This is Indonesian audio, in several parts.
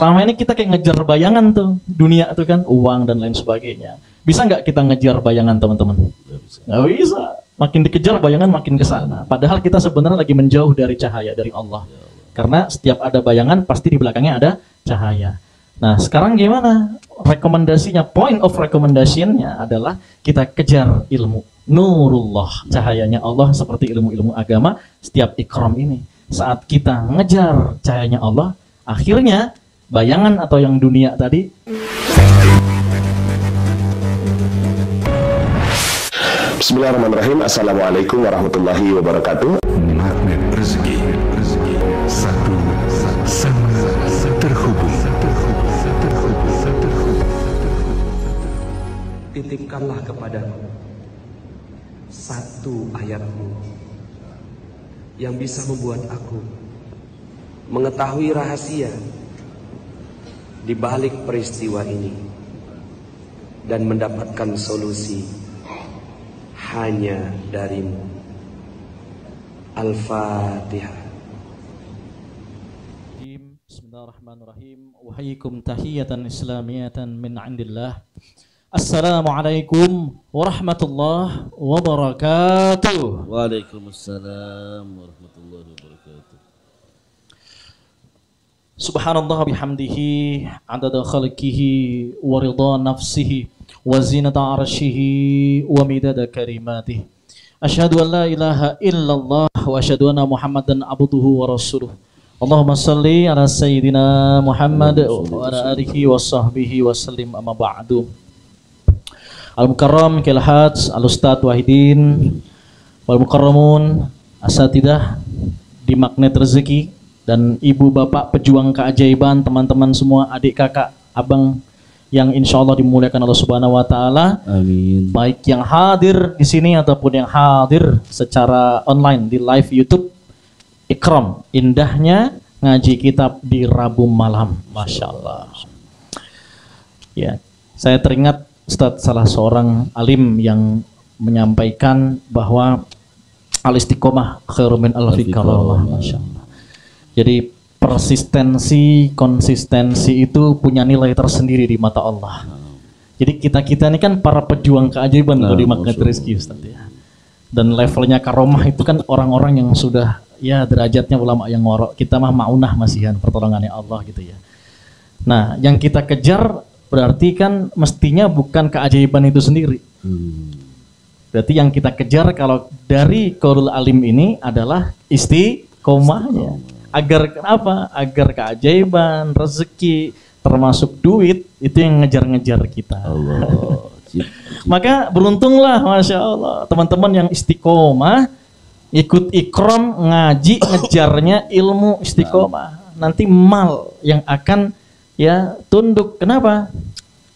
selama ini kita kayak ngejar bayangan tuh, dunia tuh kan, uang dan lain sebagainya. Bisa nggak kita ngejar bayangan teman-teman? Nggak bisa. Makin dikejar bayangan makin ke sana. Padahal kita sebenarnya lagi menjauh dari cahaya dari Allah. Karena setiap ada bayangan pasti di belakangnya ada cahaya. Nah sekarang gimana? Rekomendasinya, point of recommendation-nya adalah kita kejar ilmu. Nurullah, cahayanya Allah seperti ilmu-ilmu agama, setiap ikram ini. Saat kita ngejar cahayanya Allah, akhirnya bayangan atau yang dunia tadi. Bismillahirrahmanirrahim. Assalamualaikum warahmatullahi wabarakatuh. Magnet rezeki, satu sama terhubung. Titipkanlah kepadaku satu ayatmu yang bisa membuat aku mengetahui rahasia di balik peristiwa ini dan mendapatkan solusi hanya darimu. Al-Fatihah. Bismillahirrahmanirrahim. Wahaikum tahiyatan islamiyatan min indillah. Assalamualaikum warahmatullahi wabarakatuh. Waalaikumsalam warahmatullahi wabarakatuh. Subhanallah bihamdihi adada khalqihi wa ridha nafsihi wa zinata arshihi wa midada karimatihi. Asyhadu an la ilaha illallah wa asyhadu anna Muhammadan abduhu wa rasuluh. Allahumma salli ala sayyidina Muhammad wa ala alihi wa sahbihi wa sallim, amma ba'du. Al-Mukarram Kil Haj Al-Ustadz Wahidin wal Mukarramun Asatidah di Magnet Rezeki dan ibu bapak pejuang keajaiban, teman-teman semua, adik kakak, abang yang insya Allah dimuliakan Allah Subhanahu Wa Taala. Amin. Baik yang hadir di sini ataupun yang hadir secara online di live YouTube. Ikram, indahnya ngaji kitab di Rabu malam, masya Allah. Ya, saya teringat Ustadz salah seorang alim yang menyampaikan bahwa al-istiqomah khairum min alfi karamah, masya Allah. Jadi persistensi, konsistensi itu punya nilai tersendiri di mata Allah. Jadi kita ini kan para pejuang keajaiban di Magnet Rezeki, Ustadz ya. Dan levelnya karomah itu kan orang-orang yang sudah ya derajatnya ulama yang ngorok. Kita mah maunah masihan pertolongannya Allah gitu ya. Nah, yang kita kejar berarti kan mestinya bukan keajaiban itu sendiri. Berarti yang kita kejar kalau dari qaulul alim ini adalah istiqomahnya. Agar kenapa? Agar keajaiban, rezeki, termasuk duit itu yang ngejar-ngejar kita. Allah. Maka beruntunglah, masya Allah, teman-teman yang istiqomah, ikut ikram, ngaji, ngejarnya ilmu istiqomah. Nanti mal yang akan ya tunduk. Kenapa?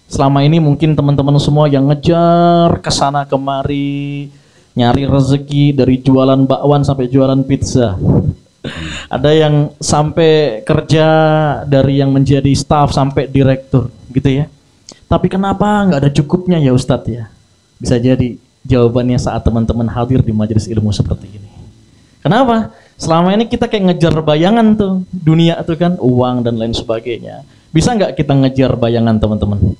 Selama ini mungkin teman-teman semua yang ngejar kesana kemari, nyari rezeki dari jualan bakwan sampai jualan pizza. Ada yang sampai kerja dari yang menjadi staff sampai direktur, gitu ya. Tapi kenapa nggak ada cukupnya ya Ustadz ya? Bisa jadi jawabannya saat teman-teman hadir di majelis ilmu seperti ini. Kenapa? Selama ini kita kayak ngejar bayangan tuh, dunia tuh kan, uang dan lain sebagainya. Bisa nggak kita ngejar bayangan teman-teman?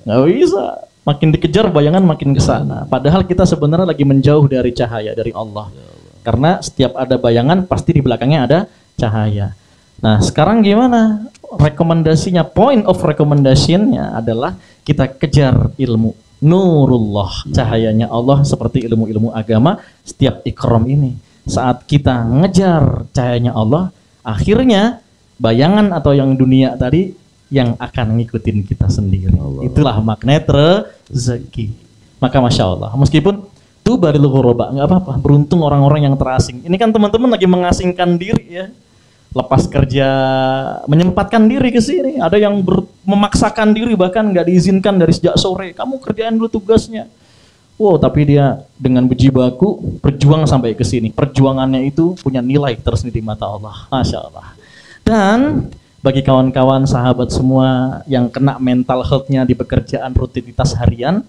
Nggak bisa. Makin dikejar bayangan makin ke sana. Padahal kita sebenarnya lagi menjauh dari cahaya dari Allah. Karena setiap ada bayangan pasti di belakangnya ada cahaya. Nah sekarang gimana? Rekomendasinya, point of recommendation-nya adalah kita kejar ilmu. Nurullah, cahayanya Allah seperti ilmu-ilmu agama, setiap ikram ini. Saat kita ngejar cahayanya Allah, akhirnya bayangan atau yang dunia tadi yang akan ngikutin kita sendiri. Allah. Itulah magnet rezeki. Maka masya Allah, meskipun itu baril ghuraba, nggak apa-apa. Beruntung orang-orang yang terasing. Ini kan teman-teman lagi mengasingkan diri ya. Lepas kerja, menyempatkan diri ke sini. Ada yang memaksakan diri, bahkan nggak diizinkan dari sejak sore. Kamu kerjain dulu tugasnya. Wow, tapi dia dengan berjibaku berjuang sampai ke sini. Perjuangannya itu punya nilai tersendiri di mata Allah. Masya Allah. Dan bagi kawan-kawan sahabat semua yang kena mental health-nya di pekerjaan rutinitas harian,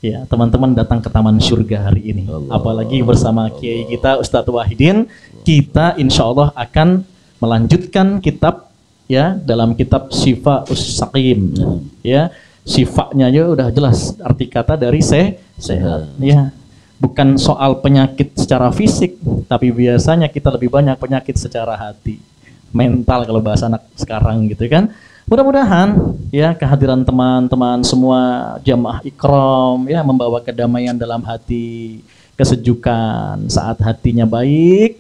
ya, teman-teman datang ke Taman Surga hari ini. Apalagi bersama Kiai kita Ustadz Wahidin, kita insya Allah akan melanjutkan kitab ya dalam kitab Syifa Us-Saqim. Ya, sifanya aja udah jelas arti kata dari sehat. Ya. Bukan soal penyakit secara fisik, tapi biasanya kita lebih banyak penyakit secara hati, mental kalau bahasa anak sekarang gitu kan. Mudah-mudahan ya kehadiran teman-teman semua jamaah Ikram ya membawa kedamaian dalam hati, kesejukan saat hatinya baik,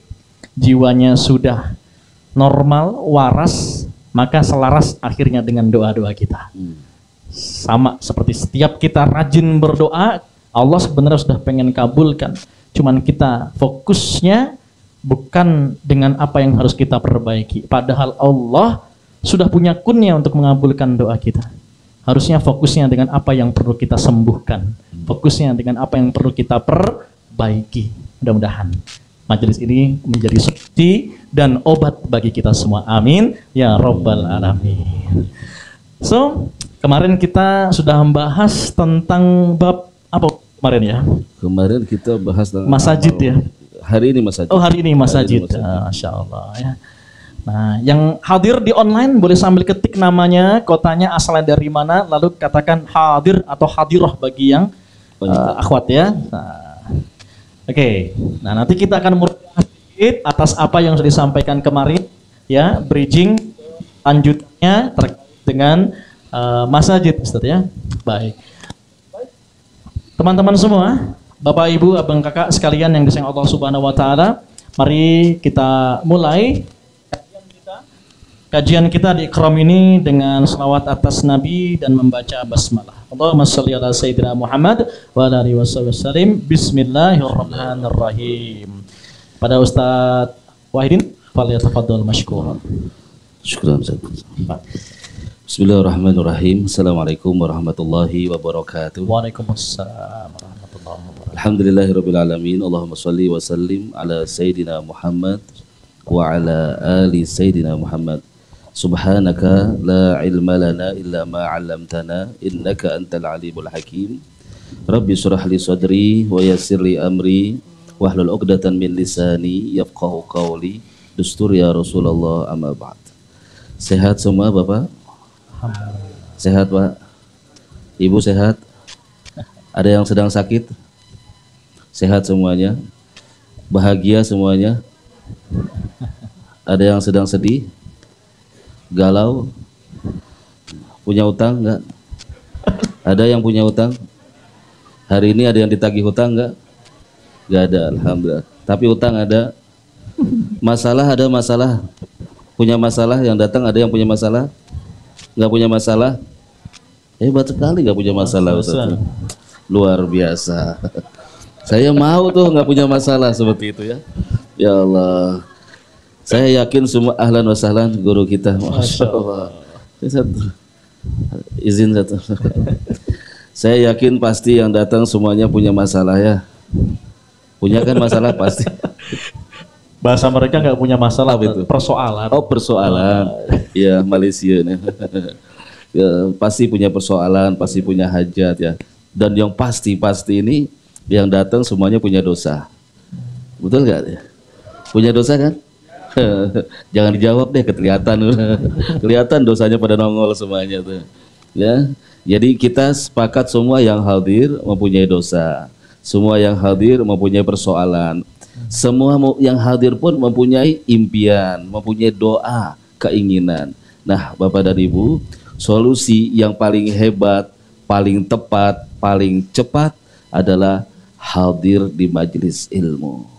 jiwanya sudah normal, waras, maka selaras akhirnya dengan doa-doa kita. Sama seperti setiap kita rajin berdoa, Allah sebenarnya sudah pengen kabulkan. Cuman kita fokusnya bukan dengan apa yang harus kita perbaiki. Padahal Allah sudah punya kunnya untuk mengabulkan doa kita. Harusnya fokusnya dengan apa yang perlu kita sembuhkan. Fokusnya dengan apa yang perlu kita perbaiki. Mudah-mudahan majelis ini menjadi sukti dan obat bagi kita semua. Amin. Ya Rabbal Alamin. So, kemarin kita sudah membahas tentang bab apa kemarin ya? Kemarin kita bahas tentang masajid ya. Hari ini masajid. Oh, hari ini masajid. Masya Allah ya. Nah, yang hadir di online boleh sambil ketik namanya, kotanya, asalnya dari mana, lalu katakan hadir atau hadirah bagi yang akhwat ya. Nah, Oke. Nah, nanti kita akan mulai sedikit atas apa yang sudah disampaikan kemarin ya, bridging lanjutnya terkait dengan masajid Ustaz ya. Baik. Teman-teman semua, Bapak Ibu, Abang Kakak sekalian yang disayang Allah Subhanahu wa taala, mari kita mulai kajian kita di Ikram ini dengan selawat atas Nabi dan membaca basmalah. Allahumma shalli ala sayyidina Muhammad wa ala alihi wasallam. Bismillahirrahmanirrahim. Pada Ustaz Wahidin, falyatafaddal mashkuran. Syukran Ustaz. Bismillahirrahmanirrahim. Assalamualaikum warahmatullahi wabarakatuh. Waalaikumsalam warahmatullahi wabarakatuh. Alhamdulillahirabbil alamin. Allahumma shalli wa sallim ala sayyidina Muhammad wa ala ali sayyidina Muhammad. Subhanaka la ilma lana illa ma 'allamtana innaka antal alimul hakim. Rabbi shrah li sadri wa yassir li amri wahlul 'uqdatam min lisani yafqahu qawli. Dustur ya Rasulullah, amma ba'd. Sehat semua Bapak? Sehat Pak? Ibu sehat? Ada yang sedang sakit? Sehat semuanya? Bahagia semuanya? Ada yang sedang sedih? Galau? Punya utang enggak? Ada yang punya utang? Hari ini ada yang ditagih utang enggak? Enggak ada, alhamdulillah. Tapi utang ada. Masalah ada masalah. Punya masalah yang datang, ada yang punya masalah? Enggak punya masalah? Hebat sekali enggak punya masalah Ustaz. Luar biasa. Saya mau tuh enggak punya masalah seperti itu ya. Ya Allah. Saya yakin semua ahlan wa sahlan guru kita. Masya Allah. Izin satu. Saya yakin pasti yang datang semuanya punya masalah ya. Punya kan masalah pasti. Bahasa mereka nggak punya masalah, itu persoalan. Oh persoalan. Ya Malaysia nih. Ya, pasti punya persoalan, pasti punya hajat ya. Dan yang pasti ini yang datang semuanya punya dosa. Betul nggak? Punya dosa kan? Jangan dijawab deh, kelihatan dosanya pada nongol semuanya tuh. Ya, jadi kita sepakat semua yang hadir mempunyai dosa, semua yang hadir mempunyai persoalan, semua yang hadir pun mempunyai impian, mempunyai doa, keinginan. Nah, Bapak dan Ibu, solusi yang paling hebat, paling tepat, paling cepat adalah hadir di majelis ilmu.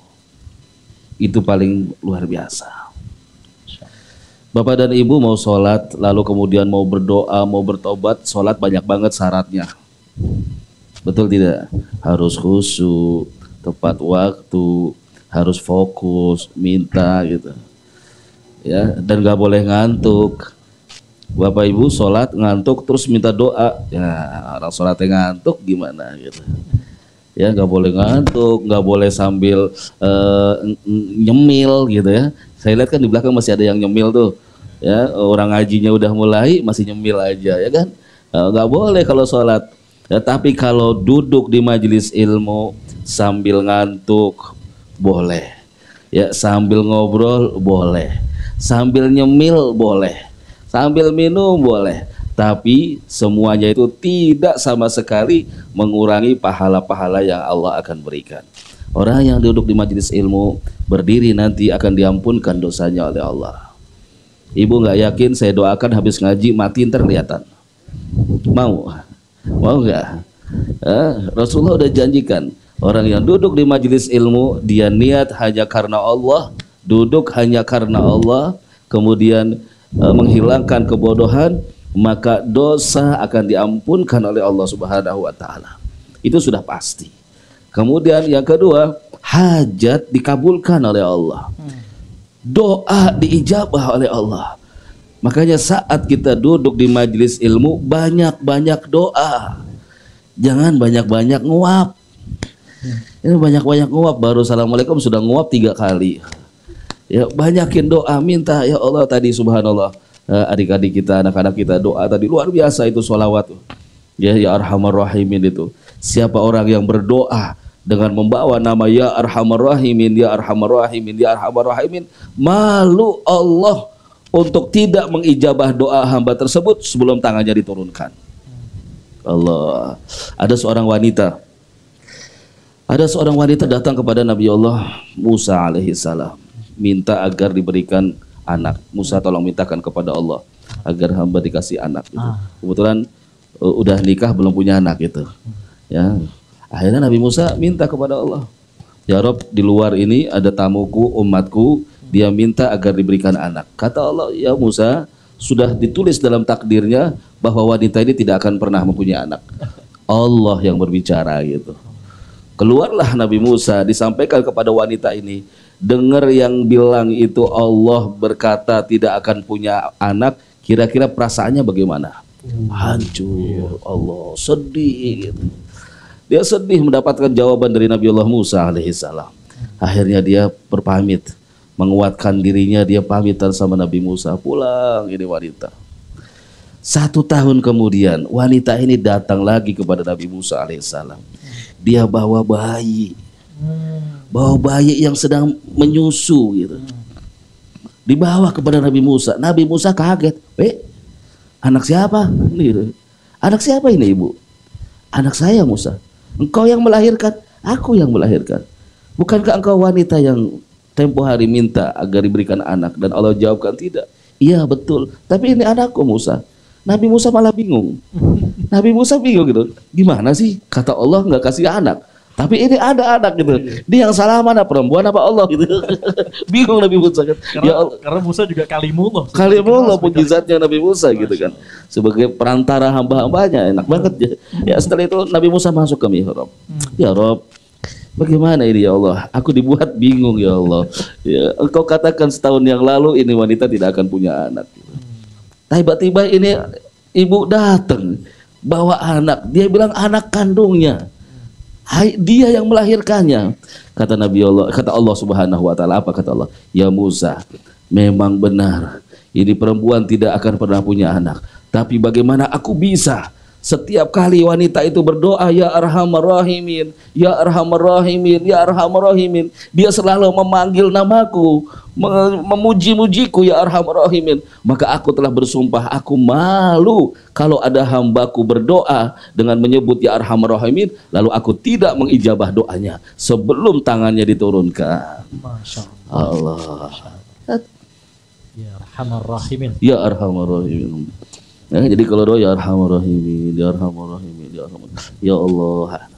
Itu paling luar biasa. Bapak dan Ibu mau sholat, lalu kemudian mau berdoa, mau bertobat, sholat banyak banget syaratnya. Betul tidak? Harus khusyuk, tepat waktu, harus fokus, minta gitu. Ya, dan gak boleh ngantuk. Bapak Ibu sholat ngantuk terus minta doa, ya orang sholatnya ngantuk gimana gitu. Ya nggak boleh ngantuk, nggak boleh sambil nyemil gitu ya. Saya lihat kan di belakang masih ada yang nyemil tuh, ya orang ngajinya udah mulai masih nyemil aja ya kan. Nggak boleh kalau sholat. Ya, tapi kalau duduk di majelis ilmu sambil ngantuk boleh, ya sambil ngobrol boleh, sambil nyemil boleh, Sambil minum boleh, tapi semuanya itu tidak sama sekali mengurangi pahala-pahala yang Allah akan berikan. Orang yang duduk di majelis ilmu berdiri nanti akan diampunkan dosanya oleh Allah. Ibu nggak yakin saya doakan habis ngaji mati ntar kelihatan. Mau nggak? Rasulullah udah janjikan orang yang duduk di majelis ilmu dia niat hanya karena Allah, duduk hanya karena Allah, kemudian menghilangkan kebodohan, maka dosa akan diampunkan oleh Allah Subhanahu wa taala. Itu sudah pasti. Kemudian yang kedua, hajat dikabulkan oleh Allah. Doa diijabah oleh Allah. Makanya saat kita duduk di majelis ilmu banyak-banyak doa. Jangan banyak-banyak nguap. Ini banyak-banyak nguap, baru assalamualaikum sudah nguap 3 kali. Ya, banyakin doa, minta ya Allah tadi subhanallah. Adik-adik kita, anak-anak kita doa tadi luar biasa itu sholawat. Ya Arhamar Rahimin itu. Siapa orang yang berdoa dengan membawa nama ya Arhamar Rahimin, ya Arhamar Rahimin, ya Arhamar Rahimin, malu Allah untuk tidak mengijabah doa hamba tersebut sebelum tangannya diturunkan. Allah. Ada seorang wanita datang kepada Nabi Allah Musa alaihissalam, minta agar diberikan anak. Musa tolong mintakan kepada Allah agar hamba dikasih anak gitu. Kebetulan udah nikah belum punya anak gitu. Ya. Akhirnya Nabi Musa minta kepada Allah, ya Rob, di luar ini ada tamuku, umatku, dia minta agar diberikan anak. Kata Allah, ya Musa, sudah ditulis dalam takdirnya bahwa wanita ini tidak akan pernah mempunyai anak. Allah yang berbicara gitu. Keluarlah Nabi Musa, disampaikan kepada wanita ini, dengar yang bilang itu Allah berkata tidak akan punya anak, kira-kira perasaannya bagaimana? Hancur, Allah sedih gitu. Dia sedih mendapatkan jawaban dari Nabi Allah Musa alaihissalam. Akhirnya dia berpamit, menguatkan dirinya, dia pamitan sama Nabi Musa, pulang ini wanita. 1 tahun kemudian wanita ini datang lagi kepada Nabi Musa alaihissalam. Dia bawa bayi yang sedang menyusu gitu. Dibawa kepada Nabi Musa. Nabi Musa kaget, anak siapa? Anak siapa ini ibu? Anak saya Musa. Engkau yang melahirkan, aku yang melahirkan. Bukankah engkau wanita yang tempo hari minta agar diberikan anak dan Allah jawabkan tidak? Iya betul, tapi ini anakku Musa. Nabi Musa malah bingung. Nabi Musa bingung gitu. Gimana sih? Kata Allah nggak kasih anak, tapi ini ada anak gitu. Dia yang salah mana, perempuan apa Allah gitu. Bingung Nabi Musa kan. Karena Musa juga kalimullah. Kalimullah mujizatnya Nabi Musa gitu kan. Sebagai perantara hamba-hambanya, enak banget. Ya setelah itu Nabi Musa masuk ke mihrab. Ya Rob, bagaimana ini ya Allah? Aku dibuat bingung ya Allah. Ya, engkau katakan setahun yang lalu ini wanita tidak akan punya anak. Tiba-tiba ini ibu datang bawa anak. Dia bilang anak kandungnya. Dia yang melahirkannya. Kata Nabi Allah, kata Allah Subhanahu wa taala, apa kata Allah? Ya Musa, memang benar ini perempuan tidak akan pernah punya anak. Tapi bagaimana aku bisa setiap kali wanita itu berdoa ya Arhamar Rahimin, ya Arhamar Rahimin, ya Arhamar Rahimin, dia selalu memanggil namaku, memuji-mujiku ya Arhamar Rahimin, maka aku telah bersumpah aku malu kalau ada hambaku berdoa dengan menyebut ya Arhamar Rahimin lalu aku tidak mengijabah doanya sebelum tangannya diturunkan. Masya Allah. Ya Arhamar Rahimin. Ya Arhamar Rahimin. Ya, jadi kalau doa ya Arhamar Rahimin, ya Arhamar Rahimin, ya Arhamar, ya Allah.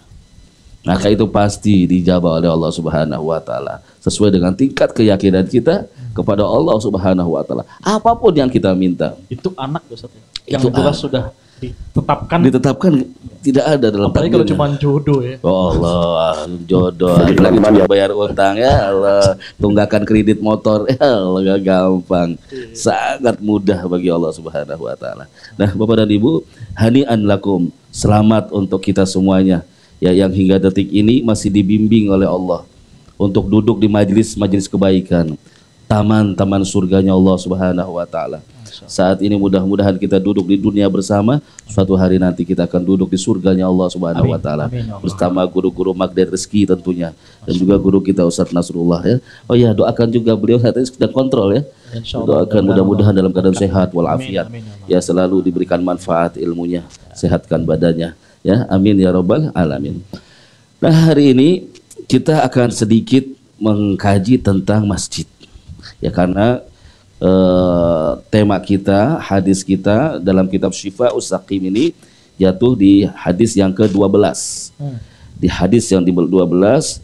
Maka itu pasti dijabah oleh Allah Subhanahu wa taala sesuai dengan tingkat keyakinan kita kepada Allah Subhanahu wa taala. Apapun yang kita minta. Itu anak Ustaz ya. Yang jelas sudah ditetapkan tidak ada dalam apalagi kalau cuma jodoh ya. Oh Allah, jodoh lagi bayar utang ya Allah, tunggakan kredit motor ya Allah, gak gampang, sangat mudah bagi Allah Subhanahu wa taala. Nah, Bapak dan Ibu, hani'an lakum, selamat untuk kita semuanya ya yang hingga detik ini masih dibimbing oleh Allah untuk duduk di majelis kebaikan, taman-taman surganya Allah Subhanahu wa taala. Saat ini mudah-mudahan kita duduk di dunia bersama, suatu hari nanti kita akan duduk di surganya Allah Subhanahu wa taala bersama guru-guru magnet rezeki tentunya, dan juga guru kita Ustaz Nasrullah ya. Oh ya, doakan juga beliau saat ini sedang kontrol ya. Doakan mudah-mudahan dalam keadaan sehat walafiat. Ya, selalu diberikan manfaat ilmunya, sehatkan badannya ya. Amin ya rabbal alamin. Nah, hari ini kita akan sedikit mengkaji tentang masjid. Ya, karena tema kita, hadis kita dalam kitab Syifa'us Saqim ini jatuh di hadis yang ke-12. Di hadis yang ke-12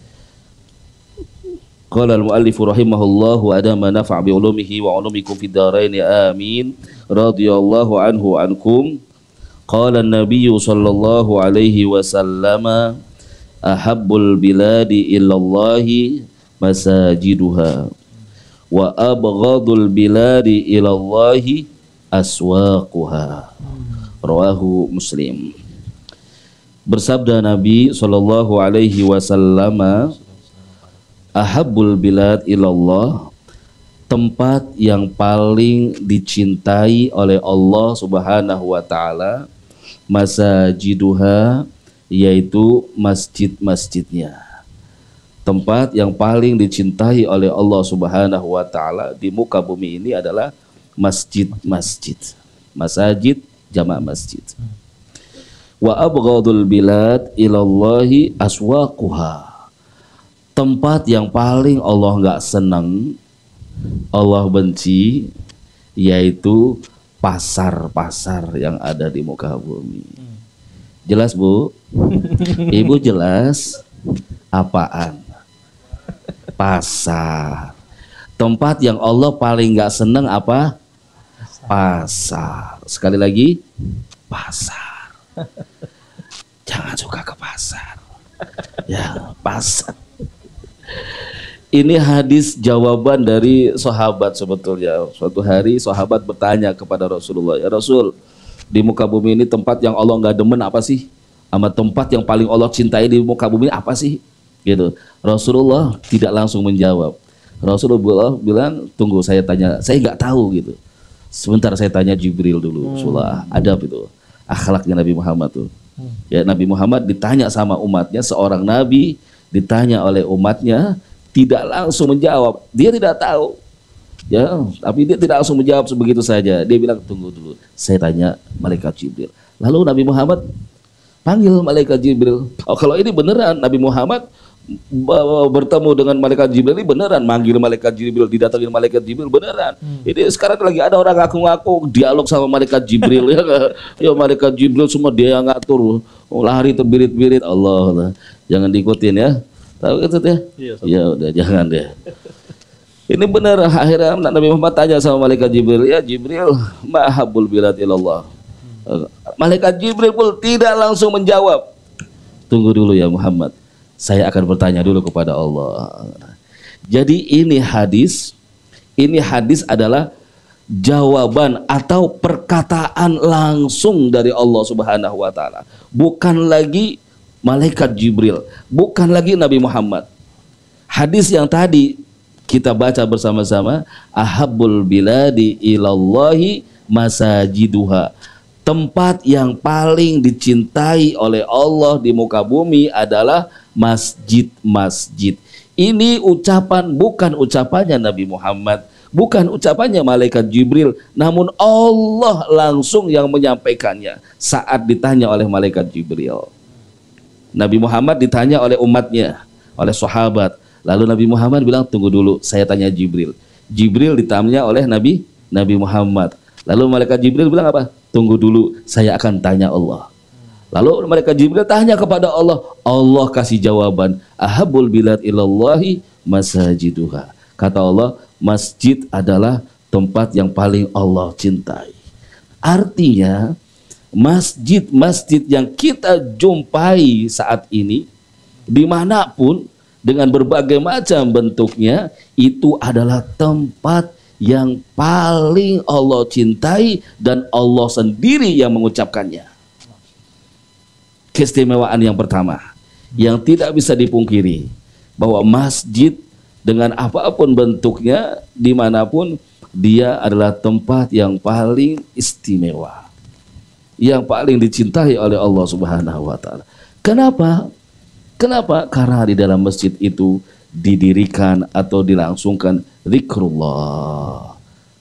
qala al-muallif rahimahullahu adama nafa' bi ulumihi wa ulumikum fid dharain amin radhiyallahu anhu ankum qala an-nabiy sallallahu alaihi wasallam ahabbul biladi ilallahi masajiduha wa abghadul biladi ilallahi aswaquha. Rawahu Muslim. Bersabda Nabi sallallahu alaihi wasallam, ahabbul bilad ilallah, tempat yang paling dicintai oleh Allah Subhanahu wa taala, masajiduha, yaitu masjid-masjidnya. Tempat yang paling dicintai oleh Allah Subhanahu wa taala di muka bumi ini adalah masjid-masjid. Masajid jamak masjid. Wa abghadul bilad ilallahi aswaquha. Tempat yang paling Allah enggak senang, Allah benci, yaitu pasar-pasar yang ada di muka bumi. Jelas, Bu? Ibu jelas? Apaan? Pasar. Tempat yang Allah paling gak seneng apa? Pasar. Sekali lagi, pasar. Jangan suka ke pasar. Ya, pasar. Ini hadis jawaban dari sahabat sebetulnya. Suatu hari sahabat bertanya kepada Rasulullah, ya Rasul, di muka bumi ini tempat yang Allah gak demen apa sih? Sama tempat yang paling Allah cintai di muka bumi apa sih? Gitu. Rasulullah tidak langsung menjawab. Rasulullah bilang, tunggu saya tanya, saya nggak tahu gitu. Sebentar saya tanya Jibril dulu. Sulah adab itu, akhlaknya Nabi Muhammad tuh. Ya, Nabi Muhammad ditanya sama umatnya, seorang Nabi ditanya oleh umatnya, tidak langsung menjawab. Dia tidak tahu. Ya, tapi dia tidak langsung menjawab sebegitu saja. Dia bilang, tunggu dulu, saya tanya malaikat Jibril. Lalu Nabi Muhammad panggil malaikat Jibril. Oh, kalau ini beneran Nabi Muhammad bertemu dengan malaikat Jibril ini beneran, manggil malaikat Jibril, didatangin malaikat Jibril beneran. Ini sekarang lagi ada orang ngaku-ngaku dialog sama malaikat Jibril ya. Ya, malaikat Jibril semua dia yang ngatur, lari terbirit-birit. Allah, jangan diikutin ya. Tahu gitu ya? Ya udah jangan deh. Ini benar. Akhirnya Nabi Muhammad tanya sama malaikat Jibril, ya Jibril, mahabbul bilad ilallah. Malaikat Jibril pun tidak langsung menjawab. Tunggu dulu ya Muhammad, saya akan bertanya dulu kepada Allah. Jadi ini hadis adalah jawaban atau perkataan langsung dari Allah Subhanahu wa taala. Bukan lagi malaikat Jibril, bukan lagi Nabi Muhammad. Hadis yang tadi kita baca bersama-sama, ahabbul biladi ilallahi masajiduha. Tempat yang paling dicintai oleh Allah di muka bumi adalah masjid-masjid. Ini ucapan, bukan ucapannya Nabi Muhammad, bukan ucapannya malaikat Jibril, namun Allah langsung yang menyampaikannya saat ditanya oleh malaikat Jibril. Nabi Muhammad ditanya oleh umatnya, oleh sahabat. Lalu Nabi Muhammad bilang, tunggu dulu, saya tanya Jibril. Jibril ditanya oleh Nabi Muhammad. Lalu malaikat Jibril bilang apa? Tunggu dulu, saya akan tanya Allah. Lalu malaikat Jibril tanya kepada Allah. Allah kasih jawaban, ahabbul bilad ilallahi masajiduha. Kata Allah, masjid adalah tempat yang paling Allah cintai. Artinya, masjid-masjid yang kita jumpai saat ini, dimanapun, dengan berbagai macam bentuknya, itu adalah tempat yang paling Allah cintai dan Allah sendiri yang mengucapkannya. Keistimewaan yang pertama yang tidak bisa dipungkiri, bahwa masjid dengan apapun bentuknya, dimanapun, dia adalah tempat yang paling istimewa, yang paling dicintai oleh Allah Subhanahu wa taala. Kenapa? Kenapa? Karena di dalam masjid itu didirikan atau dilangsungkan zikrullah.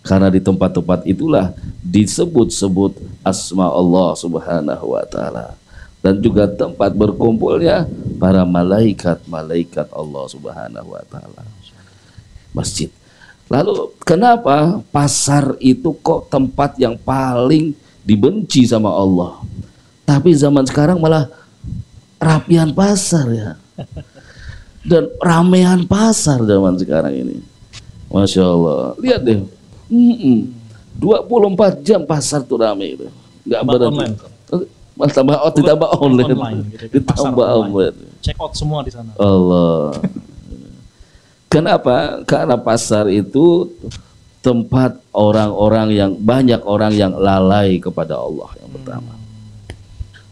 Karena di tempat-tempat itulah disebut-sebut asma Allah Subhanahu wa taala, dan juga tempat berkumpulnya para malaikat-malaikat Allah Subhanahu wa taala. Masjid. Lalu kenapa pasar itu kok tempat yang paling dibenci sama Allah? Tapi zaman sekarang malah rapian pasar ya. Dan ramean pasar zaman sekarang ini. Masya Allah. Lihat deh. 24 jam pasar tuh rame itu. Enggak berhenti. Ditambah online. Ditambah online. Check out semua di sana. Allah. Kenapa? Karena pasar itu tempat orang-orang yang banyak orang yang lalai kepada Allah yang pertama.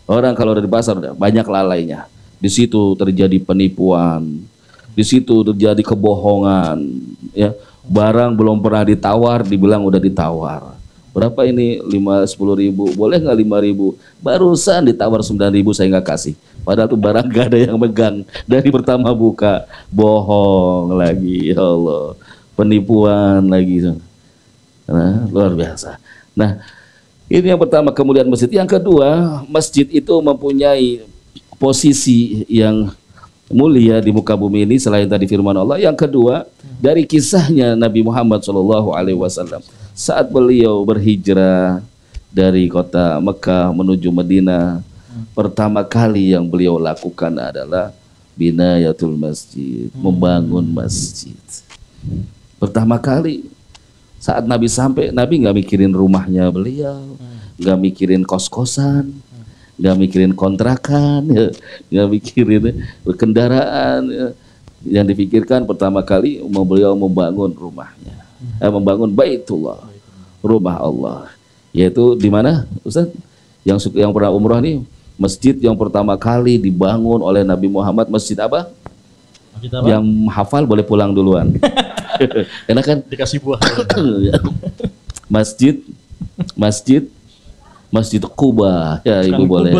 Orang kalau dari pasar udah banyak lalainya. Di situ terjadi penipuan, di situ terjadi kebohongan, ya. Barang belum pernah ditawar, dibilang udah ditawar. Berapa ini? 10 ribu, boleh nggak 5 ribu? Barusan ditawar 9 ribu saya nggak kasih. Padahal tuh barang gak ada yang megang. Dari pertama buka, bohong lagi, ya Allah. Penipuan lagi. Nah, luar biasa. Nah, ini yang pertama. Kemudian masjid. Yang kedua, masjid itu mempunyai posisi yang mulia di muka bumi ini selain tadi firman Allah. Yang kedua, dari kisahnya Nabi Muhammad SAW saat beliau berhijrah dari kota Mekah menuju Madinah, pertama kali yang beliau lakukan adalah binayatul masjid, membangun masjid. Pertama kali saat Nabi sampai, Nabi nggak mikirin rumahnya beliau, nggak mikirin kos-kosan, nggak mikirin kontrakan, nggak mikirin kendaraan. Yang dipikirkan pertama kali beliau membangun rumahnya, membangun Baitullah, rumah Allah. Yaitu di mana, Ustaz? Yang pernah umrah nih, masjid yang pertama kali dibangun oleh Nabi Muhammad, masjid apa? Masjid apa? Yang hafal boleh pulang duluan. Enak kan? Dikasih buah. Masjid Quba. Ya, Ibu boleh.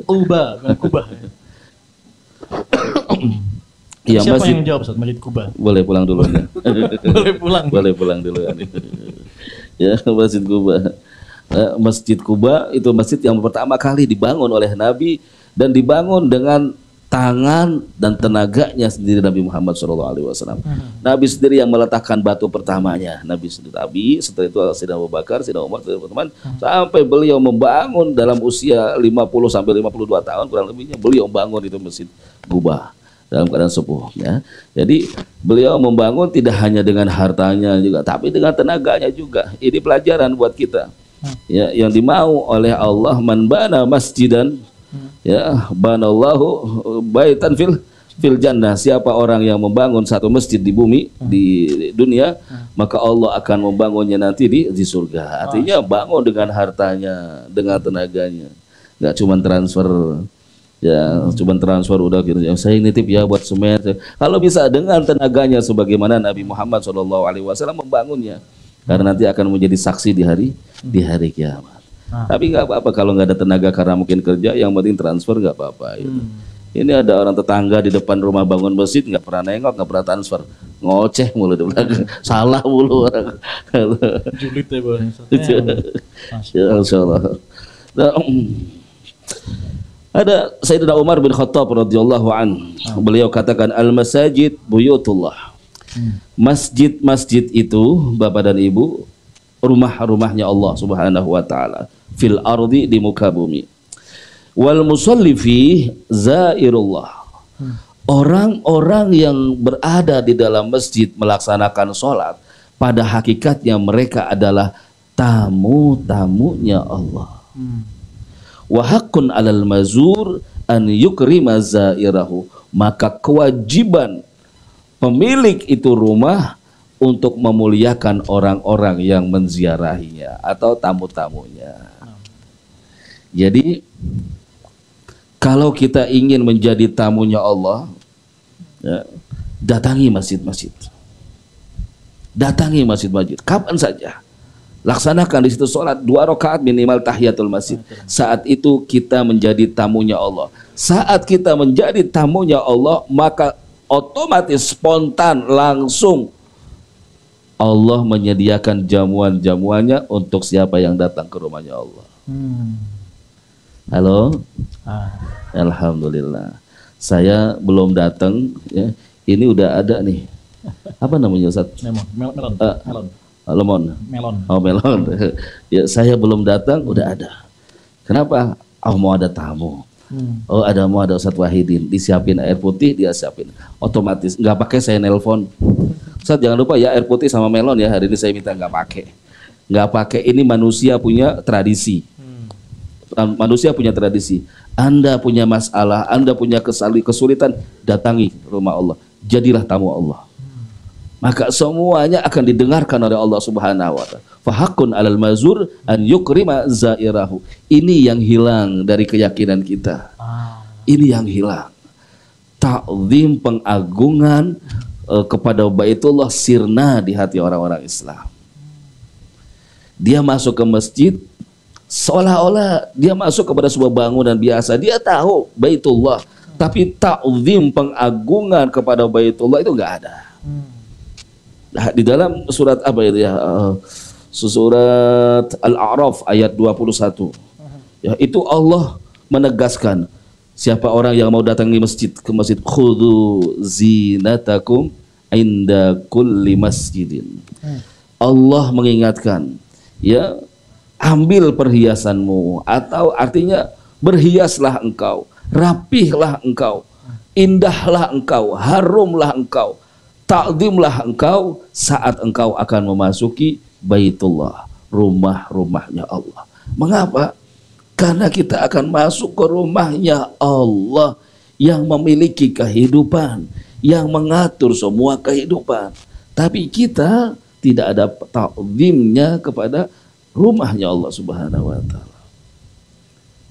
Quba. Ya, siapa masjid, yang jawab Ustaz? Masjid Quba. Boleh pulang duluan ya. Boleh pulang duluan. Ya, Masjid Quba. Masjid Quba itu masjid yang pertama kali dibangun oleh Nabi, dan dibangun dengan tangan dan tenaganya sendiri Nabi Muhammad SAW. Nabi sendiri yang meletakkan batu pertamanya. Nabi sendiri, setelah itu Sayyidina Abu Bakar, Sayyidina Umar, teman-teman, sampai beliau membangun dalam usia 50 sampai 52 tahun kurang lebihnya, beliau bangun itu Masjid Quba dalam keadaan sepuh, ya. Jadi beliau membangun tidak hanya dengan hartanya juga, tapi dengan tenaganya juga. Ini pelajaran buat kita. Ya, yang dimau oleh Allah, man bana masjidan, ya, banallahu baitan fil jannah. Siapa orang yang membangun satu masjid di bumi, di dunia, maka Allah akan membangunnya nanti di surga. Artinya bangun dengan hartanya, dengan tenaganya. Enggak cuma transfer. Ya, cuma transfer udah gitu. Saya nitip ya buat semen. Kalau bisa dengan tenaganya sebagaimana Nabi Muhammad SAW membangunnya. Karena nanti akan menjadi saksi di hari kiamat. Tapi nggak apa-apa kalau nggak ada tenaga karena mungkin kerja, yang penting transfer nggak apa-apa. Gitu. Ini ada orang tetangga di depan rumah bangun masjid, nggak pernah nengok, nggak pernah transfer, ngoceh mulu di belakang, salah mulu orang. Julid ya bang. Ya, Insya Allah. Ada Sayyidina Umar bin Khattab radhiyallahu an. Beliau katakan al-masajid buyutullah. Masjid-masjid itu, Bapak dan Ibu, rumah-rumahnya Allah Subhanahu wa taala fil ardi, di muka bumi. Wal musalli fi zairullah. Orang-orang yang berada di dalam masjid melaksanakan sholat, pada hakikatnya mereka adalah tamu-tamunya Allah. Wa haqqun 'alal mazur an yukrima zairahu. Maka kewajiban pemilik itu rumah untuk memuliakan orang-orang yang menziarahinya atau tamu-tamunya. Jadi kalau kita ingin menjadi tamunya Allah, ya, datangi masjid-masjid. datangi masjid-masjid kapan saja. Laksanakan di situ sholat 2 rakaat minimal tahiyatul masjid. Saat itu kita menjadi tamunya Allah. Saat kita menjadi tamunya Allah, maka otomatis spontan langsung Allah menyediakan jamuan-jamuannya untuk siapa yang datang ke rumahnya Allah. Halo? Alhamdulillah. Saya belum datang ya. Ini udah ada nih. Apa namanya Ustaz? Melon. Lemon. Melon. Oh, melon. Ya, saya belum datang udah ada. Kenapa? Oh, mau ada tamu. Oh, mau ada Ustaz Wahidin, disiapin air putih, dia siapin. Otomatis nggak pakai saya nelpon. Ustaz jangan lupa ya air putih sama melon ya, hari ini saya minta nggak pakai. Ini manusia punya tradisi. Manusia punya tradisi. Anda punya masalah, Anda punya kesulitan, datangi rumah Allah. Jadilah tamu Allah. Maka semuanya akan didengarkan oleh Allah Subhanahu wa taala. Fahaqqun 'alal mazur an yukrima zairahu. Ini yang hilang dari keyakinan kita. Ini yang hilang. Ta'zim, pengagungan kepada Baitullah sirna di hati orang-orang Islam. Dia masuk ke masjid seolah-olah dia masuk kepada sebuah bangunan biasa. Dia tahu Baitullah, tapi ta'zim, pengagungan kepada Baitullah itu enggak ada. Nah, di dalam surat apa itu ya? Surat Al-A'raf ayat 21. Ya, itu Allah menegaskan siapa orang yang mau datang ke masjid khudhu zinatakum inda kulli masjidin. Allah mengingatkan, ya, ambil perhiasanmu, atau artinya berhiaslah engkau, rapihlah engkau, indahlah engkau, harumlah engkau, ta'zimlah engkau saat engkau akan memasuki Baitullah, rumah-rumahnya Allah. Mengapa? Karena kita akan masuk ke rumahnya Allah yang memiliki kehidupan, yang mengatur semua kehidupan. Tapi kita tidak ada ta'zimnya kepada rumahnya Allah Subhanahu wa taala.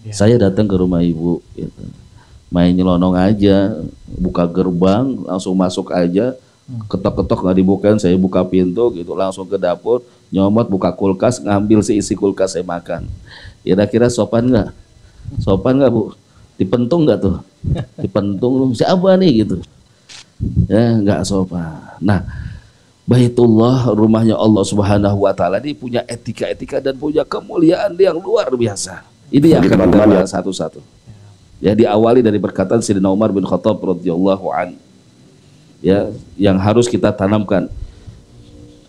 Ya. Saya datang ke rumah ibu gitu. Main nyelonong aja, buka gerbang, langsung masuk aja. Ketok-ketok nggak dibukain, saya buka pintu gitu, langsung ke dapur, nyomot, buka kulkas, ngambil isi kulkas, saya makan. Kira-kira sopan nggak? Sopan nggak Bu? Dipentung nggak tuh? Dipentung siapa nih gitu? Ya nggak sopan. Nah, Baitullah, rumahnya Allah Subhanahu wa taala, ini punya etika-etika dan punya kemuliaan yang luar biasa. Ini yang akan kita bahas satu-satu. Ya, diawali dari perkataan Sayyidina Umar bin Khattab radhiyallahu anhu. Ya, yang harus kita tanamkan.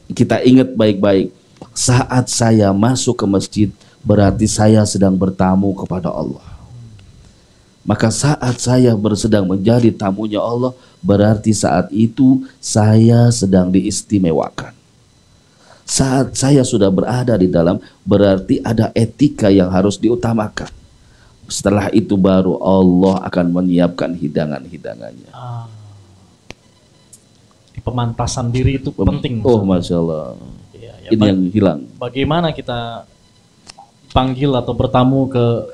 Kita ingat baik-baik. Saat saya masuk ke masjid, berarti saya sedang bertamu kepada Allah. Maka saat saya sedang menjadi tamunya Allah, berarti saat itu saya sedang diistimewakan. Saat saya sudah berada di dalam, berarti ada etika yang harus diutamakan. Setelah itu baru Allah akan menyiapkan hidangan-hidangannya. Pemantasan diri itu penting. Oh, Masya Allah. Ya, ini yang hilang. Bagaimana kita panggil atau bertamu ke,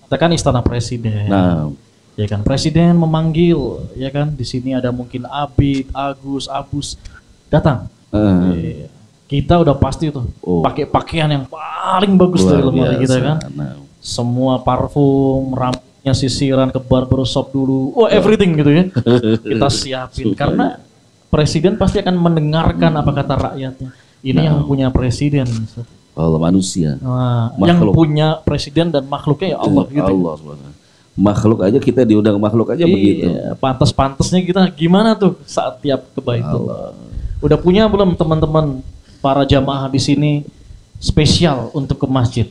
katakan istana presiden. Nah, ya kan, presiden memanggil, ya kan, di sini ada mungkin Abid, Agus, Abus, datang. Ya, kita udah pasti tuh pakai pakaian yang paling bagus dari lemari kita kan. Semua parfum, rambutnya sisiran, ke barbershop dulu. Oh, everything gitu ya. Kita siapin karena presiden pasti akan mendengarkan apa kata rakyatnya. Ini yang punya presiden. Allah manusia. Yang punya presiden dan makhluknya ya Allah gitu. Allah. Makhluk aja kita diundang makhluk aja begitu. Pantas-pantasnya kita gimana tuh saat tiap ke Baitullah. Udah punya belum teman-teman para jamaah di sini spesial untuk ke masjid?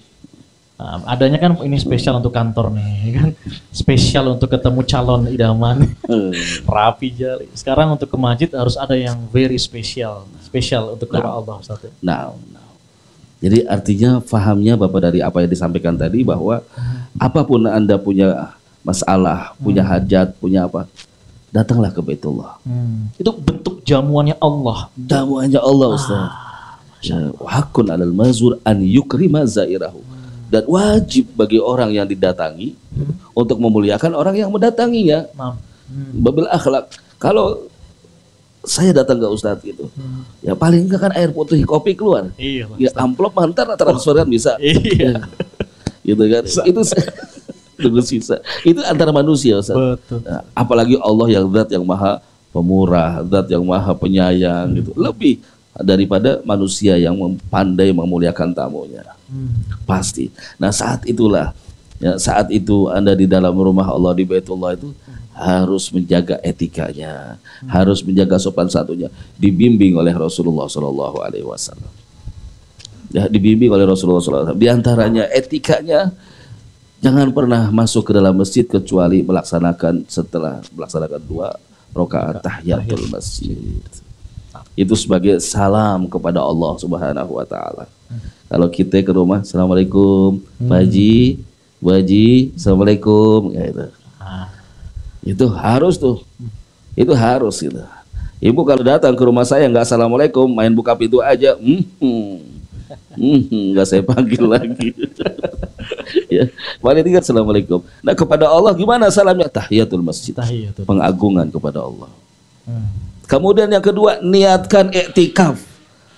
Adanya kan ini spesial untuk kantor nih kan, spesial untuk ketemu calon idaman, rapi jali. Sekarang untuk ke masjid harus ada yang very spesial untuk doa Allah. Nah, jadi artinya fahamnya Bapak dari apa yang disampaikan tadi bahwa apapun Anda punya masalah, punya hajat, punya apa, datanglah ke Baitullah. Itu bentuk jamuannya Allah. Jamuannya Allah, Ustaz. Hakun 'alal mazur an yukrima zairahu. Dan wajib bagi orang yang didatangi untuk memuliakan orang yang mendatanginya. Babil akhlak. Kalau saya datang ke Ustadz gitu. Ya paling enggak kan air putih kopi keluar. Iya, Pak Ya amplop mantar transfer kan bisa. Iya. Gitu kan. Itu tunggu sisa. Itu antara manusia Ustaz. Betul. Nah, apalagi Allah yang zat yang maha pemurah, zat yang maha penyayang gitu. Lebih daripada manusia yang pandai memuliakan tamunya. Pasti. Nah, saat itulah ya, saat itu Anda di dalam rumah Allah di Baitullah itu harus menjaga etikanya, harus menjaga sopan santunnya, dibimbing oleh Rasulullah Shallallahu Alaihi Wasallam. Ya, dibimbing oleh Rasulullah SAW. Di antaranya etikanya, jangan pernah masuk ke dalam masjid kecuali setelah melaksanakan 2 rakaat tahiyatul masjid. Itu sebagai salam kepada Allah Subhanahu Wa Taala. Kalau kita ke rumah, Assalamualaikum, Pak Haji, Bu Haji, Assalamualaikum, gitu. Itu harus tuh, itu harus gitu. Ibu kalau datang ke rumah saya nggak Assalamualaikum, main buka pintu aja, nggak saya panggil lagi. Ya, paling tinggal Assalamualaikum. Nah kepada Allah gimana salamnya? Tahiyatul masjid, pengagungan kepada Allah. Kemudian yang kedua, niatkan i'tikaf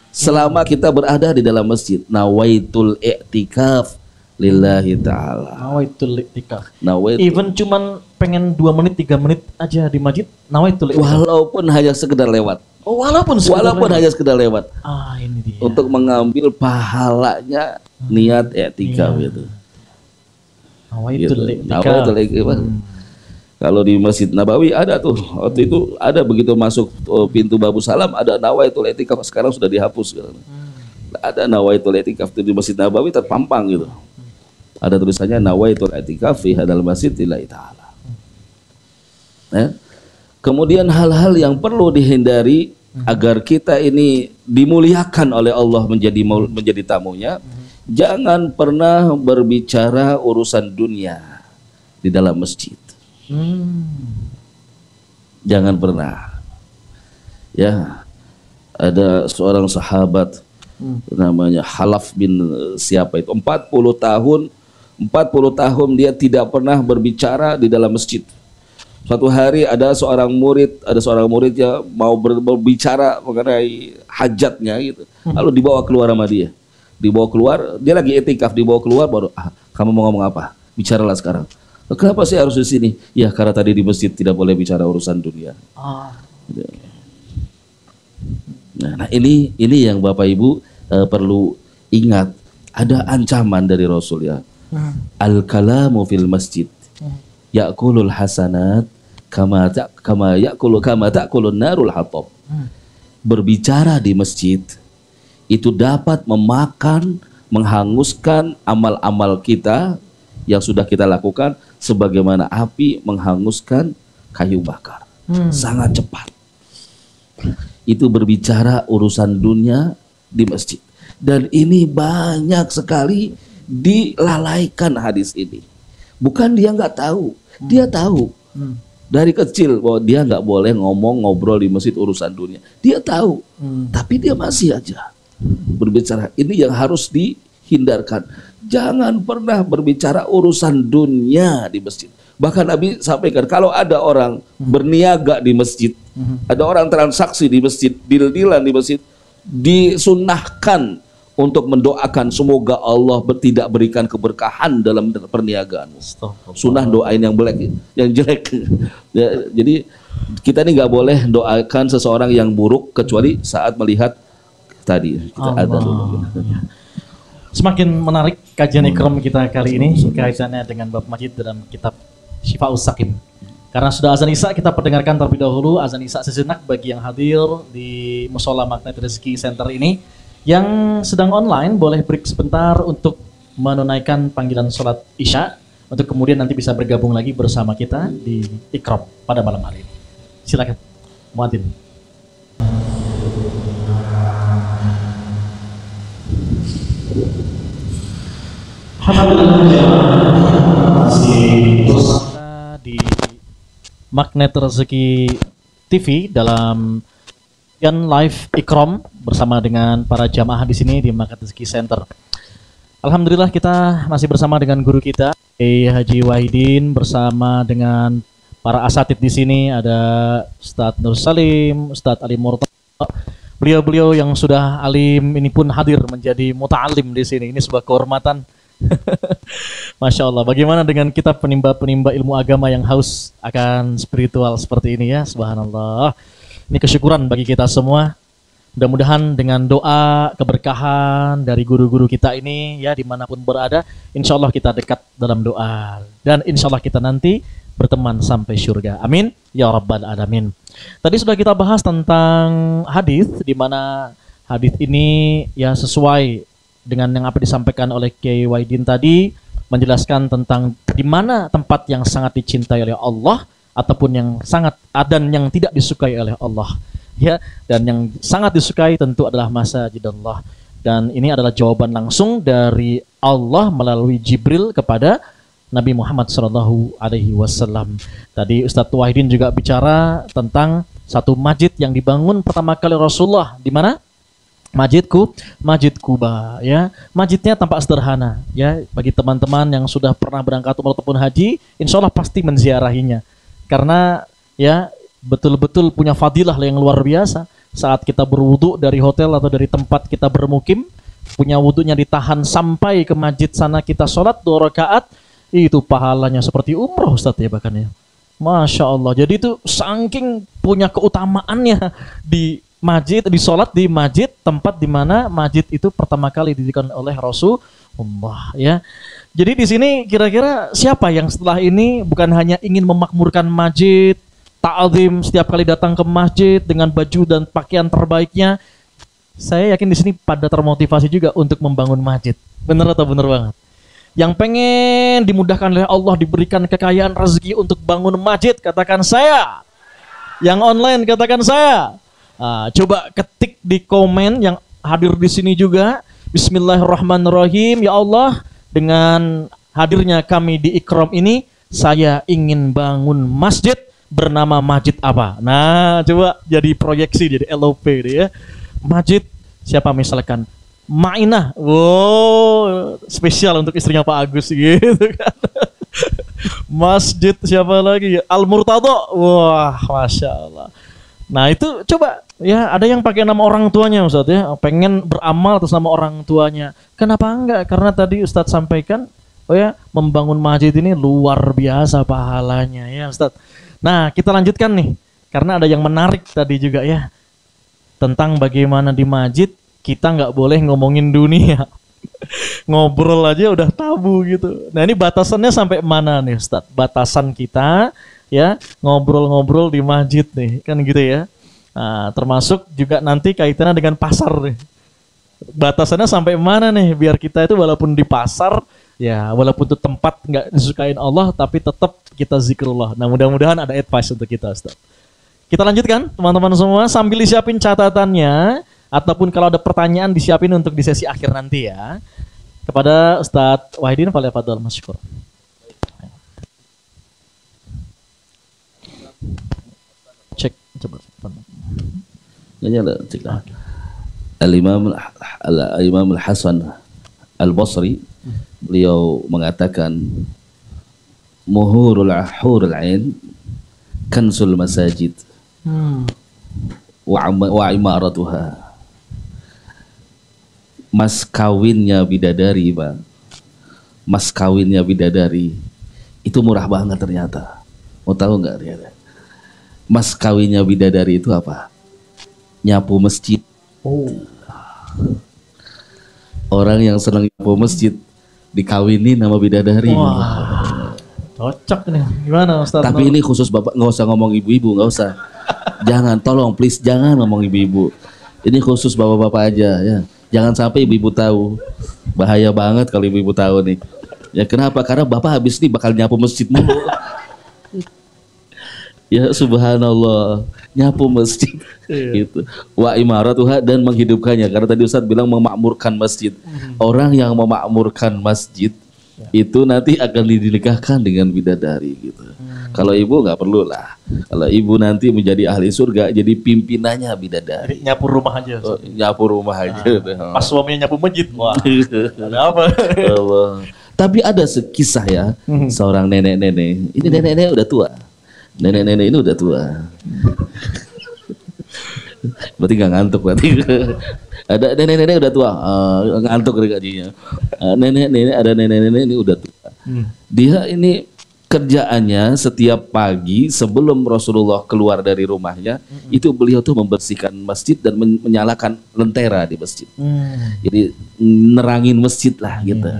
selama kita berada di dalam masjid. Nawaitul i'tikaf lillahi ta'ala. Nawaitul i'tikaf. Nawaitul. Even cuman pengen 2 menit 3 menit aja di masjid, nawaitul i'tikaf. Walaupun hanya sekedar lewat. Oh, walaupun hanya sekedar lewat. Ini dia. Untuk mengambil pahalanya niat i'tikaf gitu. Nawaitul i'tikaf. Nawaitul i'tikaf. Kalau di Masjid Nabawi ada tuh, waktu itu ada begitu masuk pintu Babu Salam ada nawaitul i'tikaf, sekarang sudah dihapus gitu. Ada nawaitul i'tikaf di Masjid Nabawi terpampang gitu. Ada tulisannya nawaitul i'tikaf fi hadal masjid lillahi ta'ala. Ya. Kemudian hal-hal yang perlu dihindari agar kita ini dimuliakan oleh Allah menjadi tamunya, jangan pernah berbicara urusan dunia di dalam masjid. Jangan pernah. Ya, ada seorang sahabat namanya Halaf bin siapa itu, 40 tahun dia tidak pernah berbicara di dalam masjid. Suatu hari ada seorang murid yang mau berbicara mengenai hajatnya gitu. Lalu dibawa keluar sama dia. Dibawa keluar, dia lagi i'tikaf, dibawa keluar baru, kamu mau ngomong apa? Bicaralah sekarang. Kenapa sih harus di sini? Ya karena tadi di masjid tidak boleh bicara urusan dunia. Nah, ini yang Bapak Ibu perlu ingat. Ada ancaman dari Rasul ya. Al-kalamu fil masjid ya'kulul hasanat kama ta'kulun narul hatab. Berbicara di masjid itu dapat memakan, menghanguskan amal-amal kita yang sudah kita lakukan sebagaimana api menghanguskan kayu bakar. Sangat cepat. Itu berbicara urusan dunia di masjid. Dan ini banyak sekali dilalaikan hadis ini. Bukan dia nggak tahu, dia tahu dari kecil bahwa dia nggak boleh ngobrol di masjid urusan dunia. Dia tahu, tapi dia masih aja berbicara. Ini yang harus dihindarkan. Jangan pernah berbicara urusan dunia di masjid. Bahkan Nabi sampaikan kalau ada orang berniaga di masjid, ada orang transaksi di masjid, deal-dealan di masjid, disunnahkan untuk mendoakan semoga Allah tidak berikan keberkahan dalam perniagaan. Sunnah doain yang jelek. Ya, jadi kita ini nggak boleh doakan seseorang yang buruk kecuali saat melihat tadi kita ada dulu. Semakin menarik kajian ikram kita kali ini kaitannya dengan bab masjid dalam kitab Syifa'us Saqim. Karena sudah azan Isya, kita perdengarkan terlebih dahulu azan Isya sejenak bagi yang hadir di Mushola Magnet Rezeki Center ini. Yang sedang online boleh break sebentar untuk menunaikan panggilan sholat Isya, untuk kemudian nanti bisa bergabung lagi bersama kita di ikram pada malam hari ini. Silakan, muadzin. Di Magnet Rezeki TV dalam live ikram bersama dengan para jamaah di sini di Magnet Rezeki Center. Alhamdulillah kita masih bersama dengan guru kita Haji Wahidin bersama dengan para asatid di sini, ada Ustadz Nur Salim, Ustadz Ali Murtada. Beliau-beliau yang sudah alim ini pun hadir menjadi muta'alim di sini. Ini sebuah kehormatan. Masya Allah. Bagaimana dengan kita penimba-penimba ilmu agama yang haus akan spiritual seperti ini ya? Subhanallah. Ini kesyukuran bagi kita semua. Mudah-mudahan dengan doa keberkahan dari guru-guru kita ini ya dimanapun berada, insya Allah kita dekat dalam doa dan insya Allah kita nanti berteman sampai surga. Amin ya rabbal alamin. Tadi sudah kita bahas tentang hadis, di mana hadis ini ya sesuai dengan yang apa disampaikan oleh Kiai Wahidin tadi, menjelaskan tentang di mana tempat yang sangat dicintai oleh Allah ataupun yang sangat dan yang tidak disukai oleh Allah. Ya, dan yang sangat disukai tentu adalah masajidallah. Dan ini adalah jawaban langsung dari Allah melalui Jibril kepada Nabi Muhammad SAW. Tadi Ustadz Wahidin juga bicara tentang satu masjid yang dibangun pertama kali Rasulullah. Di mana? Masjid Kuba. Ya, masjidnya tampak sederhana. Ya, bagi teman-teman yang sudah pernah berangkat umrah ataupun haji, insya Allah pasti menziarahinya. Karena ya betul-betul punya fadilah yang luar biasa. Saat kita berwudu dari hotel atau dari tempat kita bermukim, punya wudunya ditahan sampai ke masjid sana kita sholat 2 rakaat, itu pahalanya seperti umroh Ustaz ya bahkan ya. Masya Allah. Jadi itu saking punya keutamaannya di masjid, di sholat di masjid, tempat di mana masjid itu pertama kali didirikan oleh Rasulullah ya. Jadi di sini kira-kira siapa yang setelah ini bukan hanya ingin memakmurkan masjid, ta'zim setiap kali datang ke masjid dengan baju dan pakaian terbaiknya. Saya yakin di sini pada termotivasi juga untuk membangun masjid. Benar atau benar banget? Yang pengen dimudahkan oleh Allah, diberikan kekayaan rezeki untuk bangun masjid, katakan saya. Yang online katakan saya. Coba ketik di komen yang hadir di sini juga. Bismillahirrahmanirrahim. Ya Allah, dengan hadirnya kami di Ikram ini, saya ingin bangun masjid. Bernama masjid apa? Nah, coba jadi proyeksi, jadi LOP deh ya. Masjid siapa misalkan? Mainah. Wow, spesial untuk istrinya Pak Agus gitu kan. Masjid siapa lagi? Al Murtada. Wah, Masya Allah. Nah, itu coba ya, ada yang pakai nama orang tuanya Ustadz ya, pengen beramal atas nama orang tuanya. Kenapa enggak? Karena tadi Ustadz sampaikan, oh ya, membangun masjid ini luar biasa pahalanya ya Ustadz. Nah, kita lanjutkan nih, karena ada yang menarik tadi juga ya, tentang bagaimana di masjid kita nggak boleh ngomongin dunia. Ngobrol aja udah tabu gitu. Nah, ini batasannya sampai mana nih Ustadz? Batasan kita ya, ngobrol-ngobrol di masjid nih, kan gitu ya. Nah, termasuk juga nanti kaitannya dengan pasar nih. Batasannya sampai mana nih, biar kita itu walaupun di pasar, ya walaupun itu tempat nggak disukain Allah, tapi tetap kita zikrullah. Nah, mudah-mudahan ada advice untuk kita Ustaz. Kita lanjutkan teman-teman semua sambil disiapin catatannya, ataupun kalau ada pertanyaan disiapin untuk di sesi akhir nanti ya. Kepada Ustadz Wahidin, falyafadhal masykur. Cek coba. Cek. Al-Imam Al-Hasan Al-Basri, beliau mengatakan muhurul ain kansul masajid wa imaratuha. Mas kawinnya bidadari, Bang. Mas kawinnya bidadari itu murah banget ternyata. Mau tahu nggak ternyata? Mas kawinnya bidadari itu apa? Nyapu masjid. Oh. Orang yang senang nyapu masjid dikawinin sama bidadari. Wah, cocok nih. Gimana Ustaz? Tapi ini khusus bapak, nggak usah ngomong ibu-ibu, nggak usah. Jangan, tolong please jangan ngomong ibu-ibu. Ini khusus bapak-bapak aja ya. Jangan sampai ibu-ibu tahu. Bahaya banget kalau ibu-ibu tahu nih. Ya kenapa? Karena bapak habis ini bakal nyapu masjid mulu. Ya subhanallah, nyapu masjid gitu. Wa imaratuha, dan menghidupkannya. Karena tadi Ustaz bilang memakmurkan masjid. Orang yang memakmurkan masjid itu nanti akan dinikahkan dengan bidadari gitu. Kalau ibu nggak perlu lah. Kalau ibu nanti menjadi ahli surga, jadi pimpinannya bidadari. Jadi nyapu rumah aja. Oh, nyapu rumah aja. Pas suaminya nyapu masjid. Wah. Ada apa? Tapi ada kisah ya, seorang nenek-nenek. Ini nenek-nenek udah tua. Nenek-nenek ini udah tua. Berarti nggak ngantuk berarti. Ada nenek-nenek udah tua, ngantuk dari gajinya. Nenek-nenek ini udah tua. Dia ini kerjaannya setiap pagi sebelum Rasulullah keluar dari rumahnya, itu beliau tuh membersihkan masjid dan menyalakan lentera di masjid. Jadi nerangin masjid lah gitu.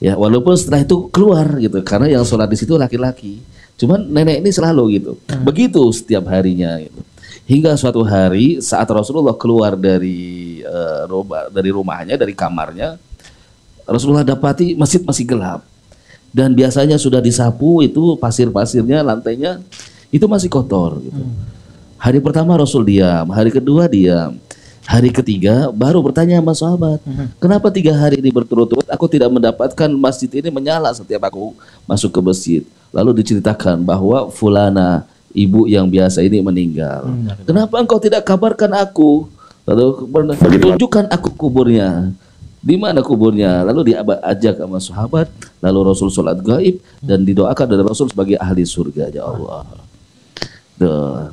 Ya walaupun setelah itu keluar gitu, karena yang sholat di situ laki-laki. Cuman nenek ini selalu gitu. Begitu setiap harinya gitu. Hingga suatu hari saat Rasulullah keluar dari rumahnya, dari kamarnya, Rasulullah dapati masjid masih gelap. Dan biasanya sudah disapu itu pasir-pasirnya, lantainya itu masih kotor gitu. Hari pertama Rasul diam, hari kedua diam, hari ketiga baru bertanya sama sahabat, kenapa 3 hari ini berturut-turut aku tidak mendapatkan masjid ini menyala setiap aku masuk ke masjid. Lalu diceritakan bahwa fulana, ibu yang biasa ini meninggal. Kenapa engkau tidak kabarkan aku? Lalu tunjukkan aku kuburnya. Di mana kuburnya? Lalu diajak sama sahabat, lalu Rasul sholat gaib dan didoakan dari Rasul sebagai ahli surga. Ya Allah,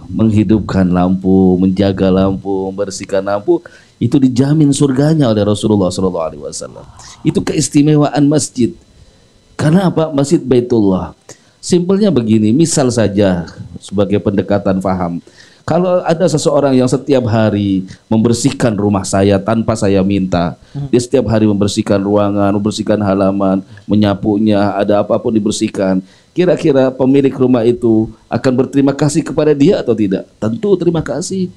menghidupkan lampu, menjaga lampu, membersihkan lampu, itu dijamin surganya oleh Rasulullah SAW. Itu keistimewaan masjid. Karena apa? Masjid Baitullah. Simpelnya begini, misal saja sebagai pendekatan faham. Kalau ada seseorang yang setiap hari membersihkan rumah saya tanpa saya minta, dia setiap hari membersihkan ruangan, membersihkan halaman, menyapunya, ada apapun dibersihkan, kira-kira pemilik rumah itu akan berterima kasih kepada dia atau tidak? Tentu terima kasih.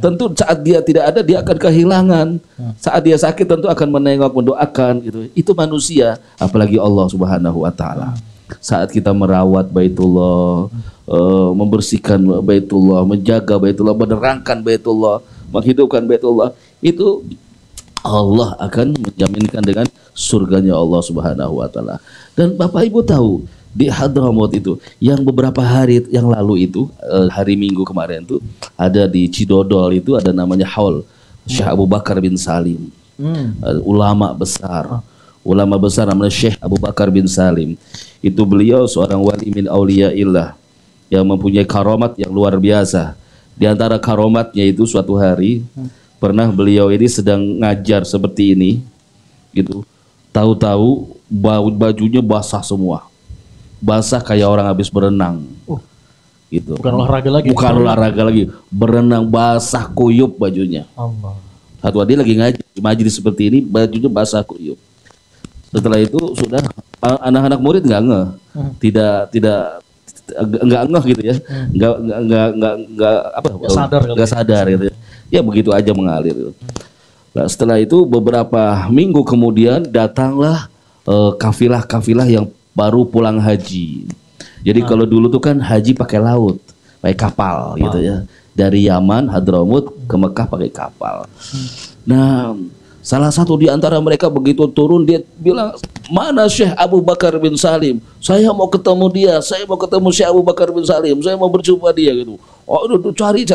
Tentu saat dia tidak ada dia akan kehilangan. Saat dia sakit tentu akan menengok, mendoakan gitu. Itu manusia, apalagi Allah Subhanahu wa taala. Saat kita merawat Baitullah, membersihkan Baitullah, menjaga Baitullah, menerangkan Baitullah, menghidupkan Baitullah, itu Allah akan menjaminkan dengan surganya Allah Subhanahu wa taala. Dan Bapak Ibu tahu di Hadramaut itu yang beberapa hari yang lalu itu, hari Minggu kemarin itu ada di Cidodol itu ada namanya Haul Syekh Abu Bakar bin Salim, ulama besar namanya Syekh Abu Bakar bin Salim. Itu beliau seorang wali min auliyaillah yang mempunyai karomat yang luar biasa. Di antara karomatnya itu suatu hari pernah beliau ini sedang ngajar seperti ini gitu. Tahu-tahu bajunya basah semua. Basah kayak orang habis berenang. Gitu. Bukan olahraga lagi. Berenang basah kuyup bajunya. Allah. Satu hari lagi ngaji majlis seperti ini, bajunya basah kuyup. Setelah itu sudah anak-anak murid nggak ngeh, nggak ngeh gitu ya, nggak sadar gitu ya. Ya begitu aja mengalir. Gitu. Nah, setelah itu beberapa minggu kemudian datanglah kafilah-kafilah yang baru pulang haji. Jadi kalau dulu tuh kan haji pakai laut, pakai kapal gitu ya. Dari Yaman, Hadramaut ke Mekah pakai kapal. Nah, salah satu di antara mereka begitu turun dia bilang, mana Syekh Abu Bakar bin Salim? Saya mau ketemu dia, saya mau ketemu Syekh Abu Bakar bin Salim, saya mau berjumpa dia gitu. Oh, cari.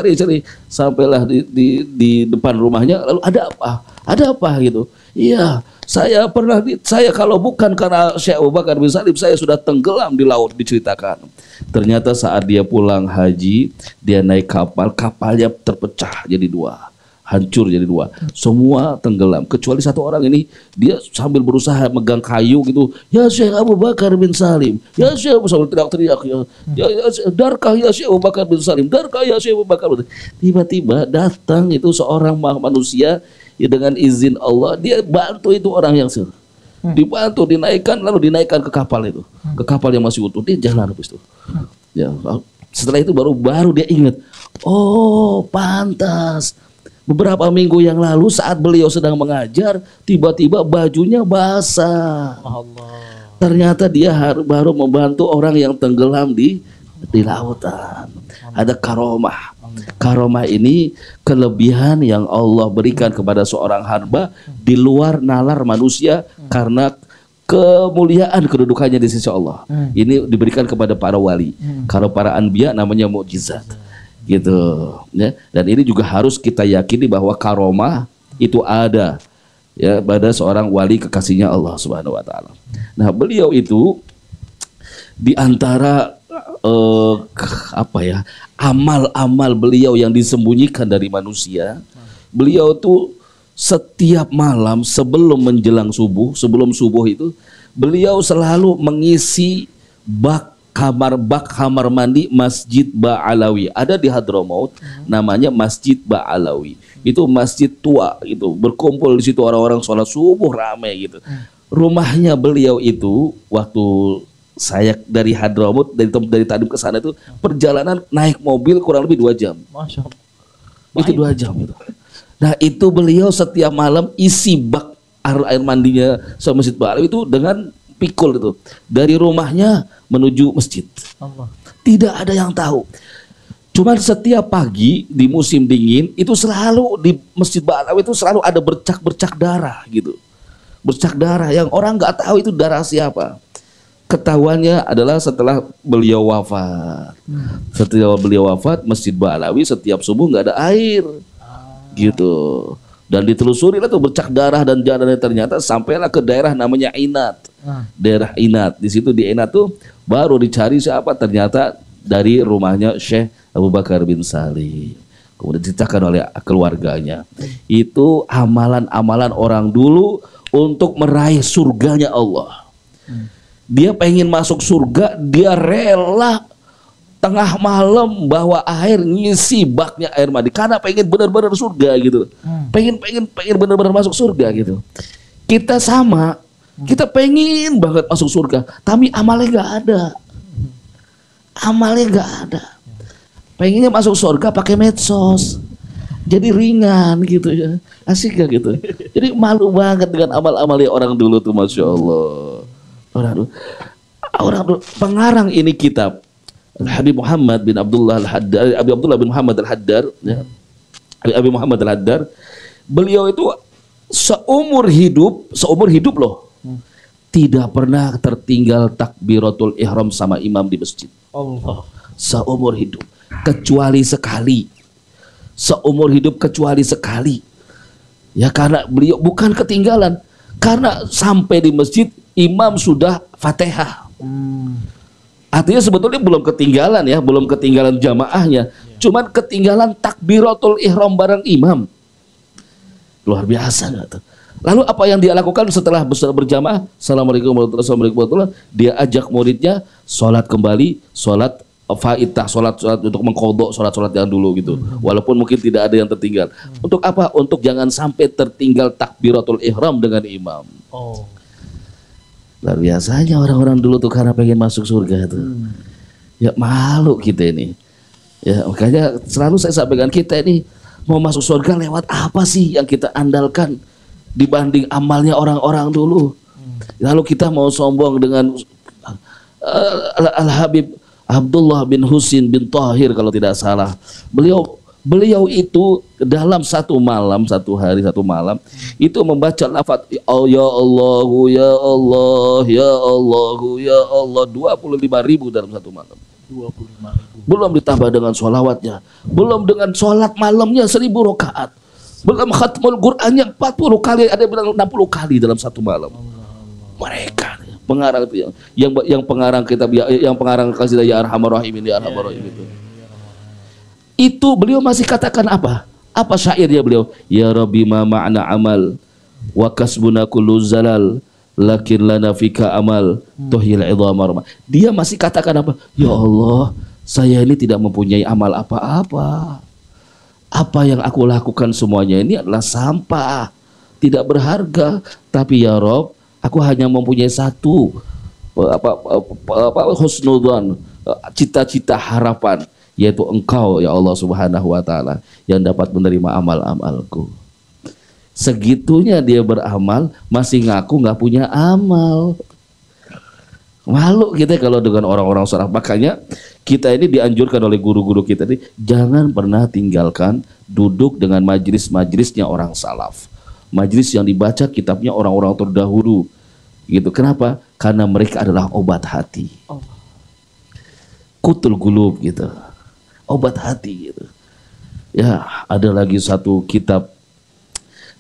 Sampailah di depan rumahnya, lalu ada apa gitu. Iya, saya kalau bukan karena Syekh Abu Bakar bin Salim, saya sudah tenggelam di laut, diceritakan. Ternyata saat dia pulang haji, dia naik kapal, kapalnya terpecah jadi 2. Hancur jadi 2, semua tenggelam kecuali satu orang ini, dia sambil berusaha megang kayu gitu, ya Syekh Abu Bakar bin Salim, ya Syekh Abu Bakar, teriak-teriak ya darkah ya Syekh Abu Bakar bin Salim, darkah ya Syekh Abu Bakar. Tiba-tiba datang itu seorang manusia ya, dengan izin Allah dia bantu itu orang yang dibantu, dinaikkan ke kapal itu, ke kapal yang masih utuh, dia jalan habis itu. Ya, setelah itu baru dia ingat, oh pantas. Beberapa minggu yang lalu saat beliau sedang mengajar, tiba-tiba bajunya basah. Allah. Ternyata dia baru membantu orang yang tenggelam di lautan. Ada karomah. Karomah ini kelebihan yang Allah berikan kepada seorang hamba di luar nalar manusia karena kemuliaan kedudukannya di sisi Allah. Ini diberikan kepada para wali. Kalau para anbiya namanya mukjizat. Gitu ya, dan ini juga harus kita yakini bahwa karomah itu ada ya pada seorang wali kekasihnya Allah Subhanahu wa taala. Nah, beliau itu di antara apa ya, amal-amal beliau yang disembunyikan dari manusia. Beliau tuh setiap malam sebelum menjelang subuh, sebelum subuh itu beliau selalu mengisi bak kamar mandi Masjid Ba'alawi. Ada di Hadramaut, namanya Masjid Ba'alawi. Itu masjid tua, itu berkumpul di situ orang-orang sholat subuh ramai gitu. Rumahnya beliau itu waktu saya dari Hadramaut dari Tadim ke sana itu perjalanan naik mobil kurang lebih 2 jam. Masya Allah. Itu 2 jam itu. Nah itu beliau setiap malam isi bak air mandinya sama Masjid Ba'alawi itu dengan pikul itu dari rumahnya menuju masjid. Allah. Tidak ada yang tahu. Cuman setiap pagi di musim dingin itu selalu di Masjid Ba'alawi itu selalu ada bercak-bercak darah gitu. Bercak darah yang orang nggak tahu itu darah siapa. Ketahuannya adalah setelah beliau wafat. Setelah beliau wafat, Masjid Ba'alawi setiap subuh nggak ada air. Gitu. Dan ditelusuri lah tuh bercak darah dan ternyata sampailah ke daerah namanya Inat. Daerah Inat. Di situ di Inat tuh baru dicari siapa, ternyata dari rumahnya Syekh Abu Bakar bin Salim. Kemudian diceritakan oleh keluarganya. Itu amalan-amalan orang dulu untuk meraih surganya Allah. Dia pengen masuk surga, dia rela tengah malam bawa air ngisi baknya air mandi karena pengen benar-benar surga gitu. Pengen benar-benar masuk surga gitu. Kita sama, kita pengen banget masuk surga, tapi amalnya nggak ada. Amalnya nggak ada. Pengennya masuk surga pakai medsos. Jadi ringan gitu ya. Asik gak gitu. Jadi malu banget dengan amal-amalnya orang dulu tuh, Masya Allah. Orang dulu pengarang ini kitab Habib Muhammad bin Abdullah Al-Haddar, Abi Abdullah bin Muhammad Al-Haddar, ya. Abi Muhammad Al-Haddar, beliau itu seumur hidup loh, tidak pernah tertinggal takbiratul ihram sama imam di masjid. Allah. Seumur hidup, kecuali sekali. Seumur hidup kecuali sekali. Ya karena beliau bukan ketinggalan, karena sampai di masjid imam sudah Fatihah. Artinya sebetulnya belum ketinggalan ya, belum ketinggalan jamaahnya, cuman ketinggalan takbiratul ihram bareng imam. Luar biasa nggak tuh? Lalu apa yang dia lakukan setelah berjamaah? Assalamualaikum warahmatullahi wabarakatuh. Dia ajak muridnya sholat kembali, sholat fa'idah, sholat untuk mengkodok sholat yang dulu gitu. Walaupun mungkin tidak ada yang tertinggal. Untuk apa? Untuk jangan sampai tertinggal takbiratul ihram dengan imam. Oh. Luar biasanya orang-orang dulu tuh karena pengen masuk surga tuh. Ya malu kita ini. Ya makanya selalu saya sampaikan, kita ini mau masuk surga lewat apa sih yang kita andalkan dibanding amalnya orang-orang dulu. Lalu kita mau sombong dengan Al-Habib Abdullah bin Husin bin Tahir kalau tidak salah. Beliau itu dalam satu malam itu membaca lafaz ya Allah ya Allah ya Allah ya Allah 25.000 dalam satu malam. 25.000. Belum ditambah dengan sholawatnya, belum dengan sholat malamnya 1.000 rakaat, belum khatmul Qur'annya 40 kali, ada bilang 60 kali dalam satu malam. Mereka pengarang itu yang pengarang kitab yang pengarang qasidah ya Arhamar Rahimin ya Arhamar Rahim itu beliau masih katakan apa syairnya beliau, ya Rabbi ma ma'na amal wa kasbuna kullu zalal lakin lana fika amal tuhil idhamar. Dia masih katakan apa, ya Allah, saya ini tidak mempunyai amal apa-apa, apa yang aku lakukan semuanya ini adalah sampah, tidak berharga, tapi ya Rob, aku hanya mempunyai satu husnudzan, cita-cita harapan, yaitu Engkau ya Allah Subhanahu wa taala yang dapat menerima amal-amalku. Segitunya dia beramal masih ngaku nggak punya amal. Malu kita kalau dengan orang-orang salaf. Makanya kita ini dianjurkan oleh guru-guru kita ini jangan pernah tinggalkan duduk dengan majelis-majelisnya orang salaf. Majelis yang dibaca kitabnya orang-orang terdahulu. Gitu. Kenapa? Karena mereka adalah obat hati. Kutul gulub gitu. Obat hati gitu. Ya, ada lagi satu kitab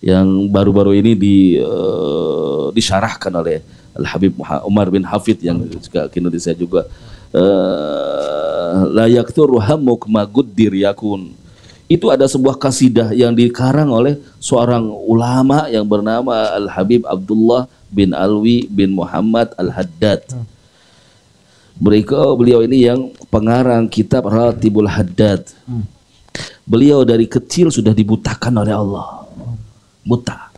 yang baru-baru ini disyarahkan oleh Al-Habib Umar bin Hafid yang juga ke Indonesia juga. la yakthuru hammuk maguddir yakun. Itu ada sebuah kasidah yang dikarang oleh seorang ulama yang bernama Al-Habib Abdullah bin Alwi bin Muhammad Al-Haddad. Beliau ini yang pengarang kitab Ratibul Haddad. Beliau dari kecil sudah dibutakan oleh Allah. Buta.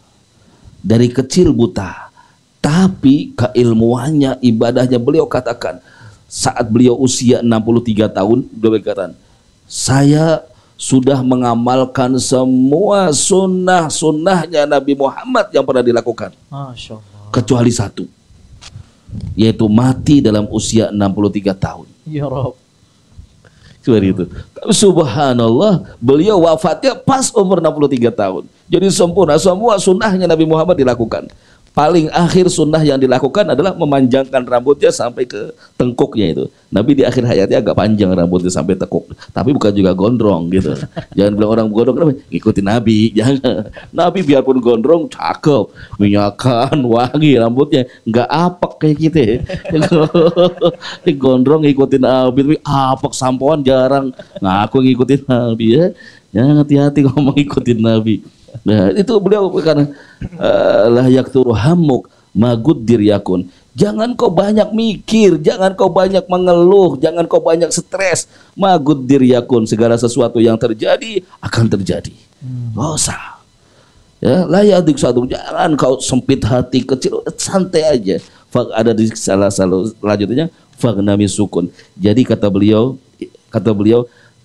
Dari kecil buta. Tapi keilmuannya, ibadahnya, beliau katakan saat beliau usia 63 tahun, beliau berkata, saya sudah mengamalkan semua sunnahnya Nabi Muhammad yang pernah dilakukan. Masya Allah. Kecuali satu, yaitu mati dalam usia 63 tahun. Ya Rabb. Seperti itu. Tapi subhanallah, beliau wafatnya pas umur 63 tahun. Jadi sempurna, semua sunnahnya Nabi Muhammad dilakukan. Paling akhir sunnah yang dilakukan adalah memanjangkan rambutnya sampai ke tengkuknya itu. Nabi di akhir hayatnya agak panjang rambutnya sampai tengkuk, tapi bukan juga gondrong gitu. Jangan bilang orang gondrong, kenapa? Ikutin Nabi, jangan. Nabi biarpun gondrong cakep, minyakan, wangi rambutnya, nggak apek kayak gitu. Gondrong ngikutin Nabi, tapi apek sampoan jarang ngaku ngikutin Nabi ya. Jangan hati-hati ngomong ngikutin Nabi. Nah, itu beliau karena la yakturu hammuk maguddir yakun. Jangan kau banyak mikir, jangan kau banyak mengeluh, jangan kau banyak stres. Maguddir yakun, segala sesuatu yang terjadi akan terjadi. Enggak usah. Ya, la yadik satu, jangan kau sempit hati, kecil, santai aja. Ada di salah lanjutnya fagnami sukun. Jadi kata beliau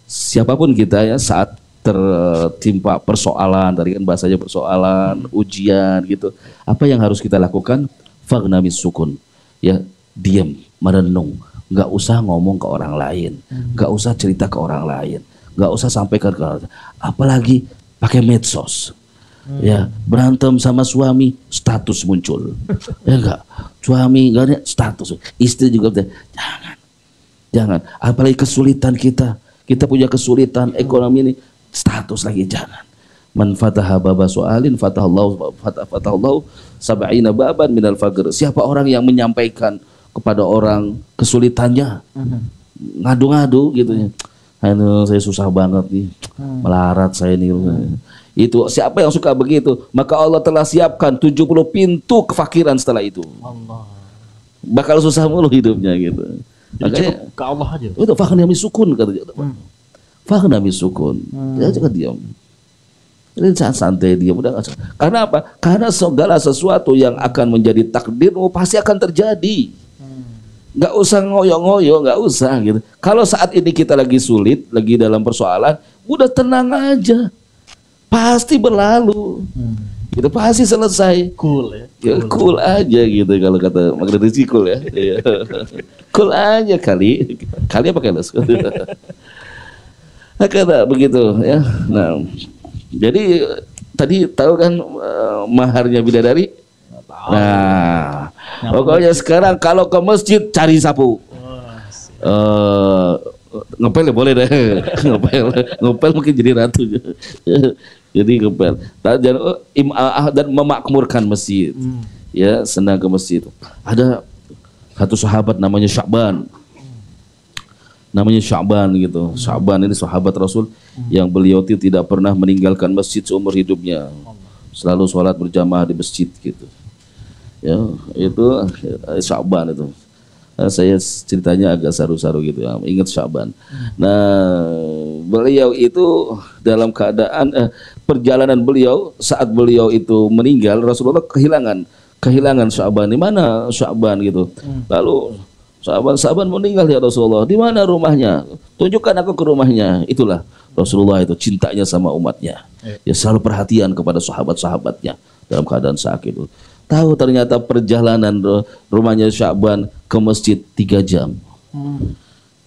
siapapun kita ya saat tertimpa persoalan, tadi kan bahasanya persoalan, ujian gitu. Apa yang harus kita lakukan? Fagnamis sukun. Ya, diam, merenung. Enggak usah ngomong ke orang lain. Enggak usah cerita ke orang lain. Enggak usah sampaikan ke orang lain. Apalagi pakai medsos. Ya, berantem sama suami, status muncul. Ya enggak? Suami enggak ada status. Istri juga jangan. Apalagi kesulitan kita punya kesulitan ekonomi ini, status lagi jangan. Man fataha baba soalin fatahallahu sab'ina baban minal faqr. Siapa orang yang menyampaikan kepada orang kesulitannya, ngadu-ngadu gitu ya. Aduh, saya susah banget nih, melarat saya nih. Itu siapa yang suka begitu, maka Allah telah siapkan 70 pintu kefakiran setelah itu. Allah. Bakal susah mulu hidupnya gitu. Makanya ke Allah aja. Itu fahnami sukun katanya. Fahnami sukun. Ya jangan diam. Ini santai diam udah. Karena apa? Karena segala sesuatu yang akan menjadi takdirmu pasti akan terjadi. Nggak usah ngoyo-ngoyo, nggak usah gitu. Kalau saat ini kita lagi sulit, lagi dalam persoalan, udah tenang aja. Pasti berlalu. Gitu pasti selesai. Cool ya. Cool aja gitu kalau kata Magdalena cool ya. Cool aja kali apa keles. Kata begitu ya. Nah, jadi tadi tahu kan maharnya bidadari? Nah, pokoknya sekarang kalau ke masjid cari sapu. Ngepel ya boleh deh. ngepel mungkin jadi ratu. Jadi ngepel. Dan memakmurkan masjid. Ya, senang ke masjid. Ada satu sahabat namanya Sya'ban. Gitu. Sya'ban ini sahabat Rasul yang beliau tidak pernah meninggalkan masjid seumur hidupnya. Selalu sholat berjamaah di masjid gitu. Ya, itu Sya'ban itu. Saya ceritanya agak saru-saru gitu ya. Ingat Sya'ban. Nah, beliau itu dalam keadaan perjalanan beliau saat beliau itu meninggal, Rasulullah kehilangan Sya'ban. Di mana Sya'ban gitu. Lalu Sya'ban meninggal ya Rasulullah. Di mana rumahnya? Tunjukkan aku ke rumahnya. Itulah Rasulullah itu cintanya sama umatnya. Ya selalu perhatian kepada sahabat-sahabatnya dalam keadaan sakit. Tahu ternyata perjalanan rumahnya Sya'ban ke masjid 3 jam.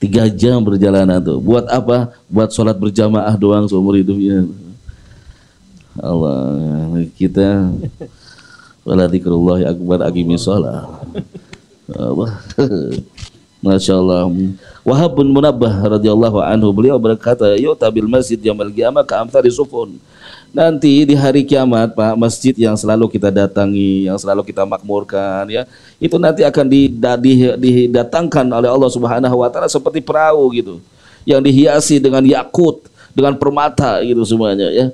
3 jam perjalanan tuh. Buat apa? Buat sholat berjamaah doang seumur hidupnya. Allah, kita wala dzikrullahi akbar aqimis shalah. Masya Allah. Wahab bin Munabbah radhiyallahu anhu, beliau berkata, yu'ta bil masjid yaumil qiyamah ka'amthali sufun. Nanti di hari kiamat, Pak, masjid yang selalu kita datangi, yang selalu kita makmurkan, ya, itu nanti akan didatangkan oleh Allah Subhanahu wa taala seperti perahu gitu, yang dihiasi dengan yakut, dengan permata gitu semuanya, ya.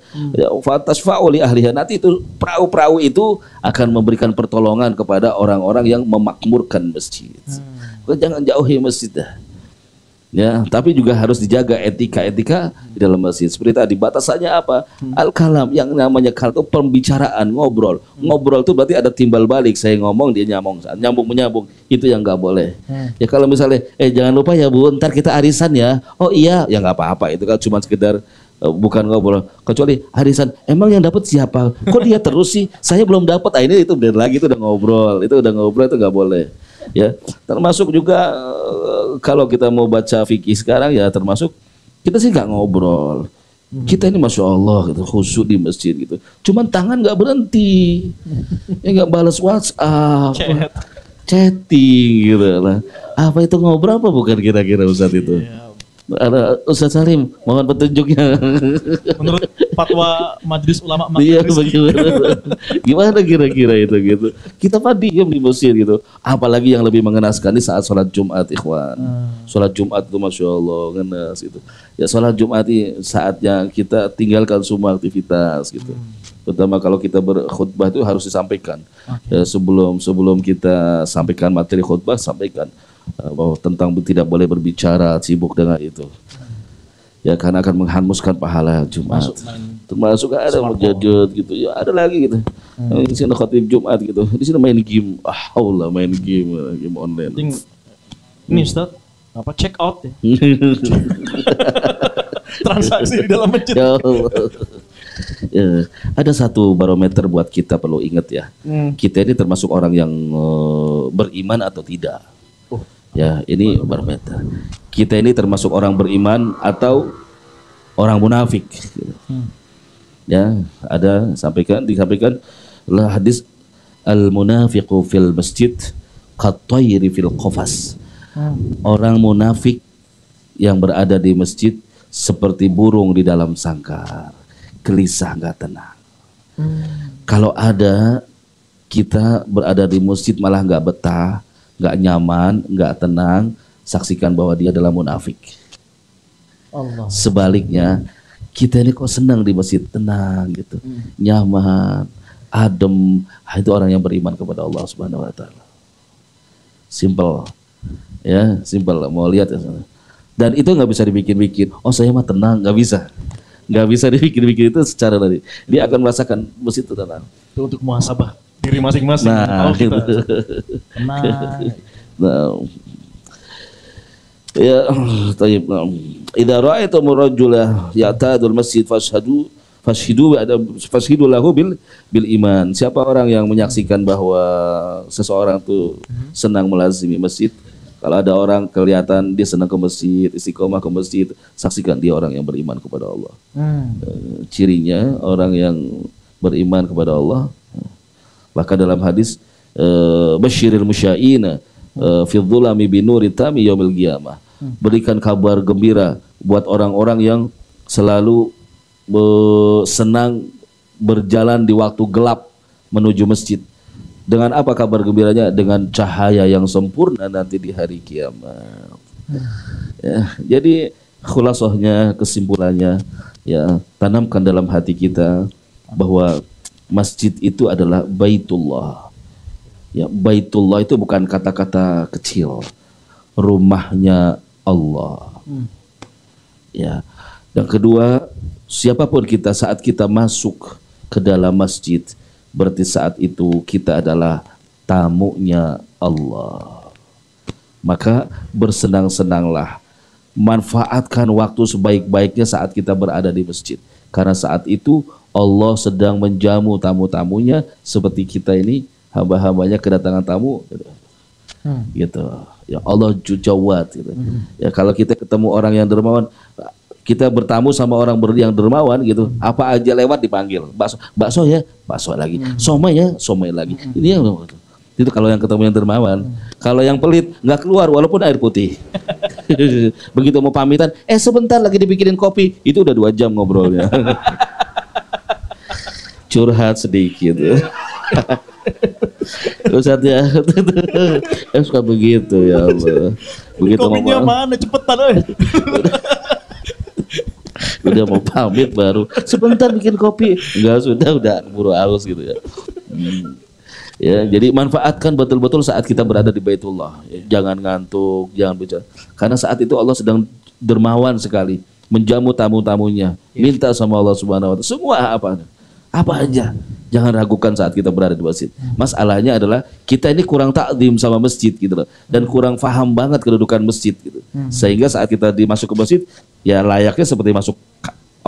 Fatasfa'u li ahliha. Nanti itu perahu-perahu itu akan memberikan pertolongan kepada orang-orang yang memakmurkan masjid. Jangan jauhi masjid dah. Ya, tapi juga harus dijaga etika di dalam masjid. Seperti tadi, batasannya apa? Al-kalam, yang namanya kalam itu pembicaraan, ngobrol. Ngobrol itu berarti ada timbal balik. Saya ngomong, dia nyambung menyambung. Itu yang nggak boleh. Ya kalau misalnya, jangan lupa ya Bu, ntar kita arisan ya. Oh iya, ya nggak apa-apa. Itu kan cuma sekedar bukan ngobrol. Kecuali arisan, emang yang dapat siapa? Kok dia terus sih? Saya belum dapat. Ini itu beda lagi, itu udah ngobrol. Itu nggak boleh. Ya, termasuk juga kalau kita mau baca fikih sekarang, ya termasuk kita sih nggak ngobrol. Kita ini Masya Allah gitu, khusyuk di masjid gitu. Cuman tangan nggak berhenti, ya nggak balas WhatsApp, chatting gitu lah. Apa itu ngobrol apa bukan kira-kira Ustadz itu? Ada Ustadz Salim, mohon petunjuknya. Menurut fatwa Majelis Ulama Iya, gimana kira-kira itu gitu. Kita mah diam di masjid gitu. Apalagi yang lebih mengenaskan di saat sholat Jumat, ikhwan. Sholat Jumat itu Masya Allah ngenas gitu. Ya sholat Jumat ini saatnya kita tinggalkan semua aktivitas gitu. Terutama kalau kita berkhutbah itu harus disampaikan. Ya, sebelum kita sampaikan materi khutbah, sampaikan bahwa tentang tidak boleh berbicara, sibuk dengan itu. Ya karena akan menghanguskan pahala Jumat. Termasuk ada mujadid gitu. Ya ada lagi gitu. Di sini khatib Jumat gitu. Di sini main game. Allah main game online. Ini Ustaz, apa check out ya? Transaksi di dalam masjid. Ya Allah. Ya, ada satu barometer buat kita perlu ingat ya. Kita ini termasuk orang yang beriman atau tidak. Ya, ini barometer. Kita ini termasuk orang beriman atau orang munafik. Ya, ada disampaikan lah hadis al-munafiqu fil masjid qat-tayri fil qafas. Orang munafik yang berada di masjid seperti burung di dalam sangkar, gelisah, nggak tenang. Kalau ada kita berada di masjid malah nggak betah, nggak nyaman, nggak tenang, saksikan bahwa dia adalah munafik. Allah. Sebaliknya, kita ini kok senang di masjid, tenang gitu, nyaman, adem, itu orang yang beriman kepada Allah Subhanahu wa taala. Simple. Ya, simple. Mau lihat ya. Dan itu nggak bisa dibikin-bikin. Oh, saya mah tenang, nggak bisa. Nggak bisa dibikin-bikin itu secara tadi. Dia akan merasakan masjid itu tenang. Itu untuk muhasabah diri masing-masing. Nah, kita ya, tayyib. Idza ra'aitum rajula ya'tadul masjid fashhidu lahu bil iman. Siapa orang yang menyaksikan bahwa seseorang itu senang melazimi masjid? Kalau ada orang kelihatan dia senang ke masjid, istiqomah ke masjid, saksikan dia orang yang beriman kepada Allah. Cirinya orang yang beriman kepada Allah. Bahkan dalam hadis basyiril musya'ina fi dhulami binuri tami yaumil qiyamah. Berikan kabar gembira buat orang-orang yang selalu senang berjalan di waktu gelap menuju masjid. Dengan apa kabar gembiranya? Dengan cahaya yang sempurna nanti di hari kiamat. Ya, jadi khulasahnya, kesimpulannya, ya, tanamkan dalam hati kita bahwa masjid itu adalah Baitullah. Ya, Baitullah itu bukan kata-kata kecil. Rumahnya Allah. Ya. Yang kedua, siapapun kita saat kita masuk ke dalam masjid, berarti saat itu kita adalah tamunya Allah. Maka bersenang-senanglah. Manfaatkan waktu sebaik-baiknya saat kita berada di masjid. Karena saat itu Allah sedang menjamu tamu-tamunya seperti kita ini hamba-hambanya kedatangan tamu. Gitu. Ya Allah jujawat gitu. Ya kalau kita ketemu orang yang dermawan, kita bertamu sama orang yang dermawan gitu, apa aja lewat dipanggil. Bakso ya, bakso lagi. Somai ya, somai lagi. Ini yang Itu kalau yang ketemu yang dermawan. Kalau yang pelit nggak keluar walaupun air putih. Begitu mau pamitan, sebentar lagi dibikinin kopi, itu udah 2 jam ngobrolnya. Curhat sedikit. Terus hati suka begitu ya Allah. Begitu kopinya mana cepetan udah mau pamit baru sebentar bikin kopi, enggak, udah buru halus gitu ya. Ya, jadi manfaatkan betul-betul saat kita berada di Baitullah. Jangan ngantuk, jangan bicara. Karena saat itu Allah sedang dermawan sekali, menjamu tamu-tamunya. Minta sama Allah Subhanahu wa taala semua apa aja. Jangan ragukan saat kita berada di masjid. Masalahnya adalah kita ini kurang takdim sama masjid gitu loh, dan kurang paham banget kedudukan masjid gitu. Sehingga saat kita masuk ke masjid, ya layaknya seperti masuk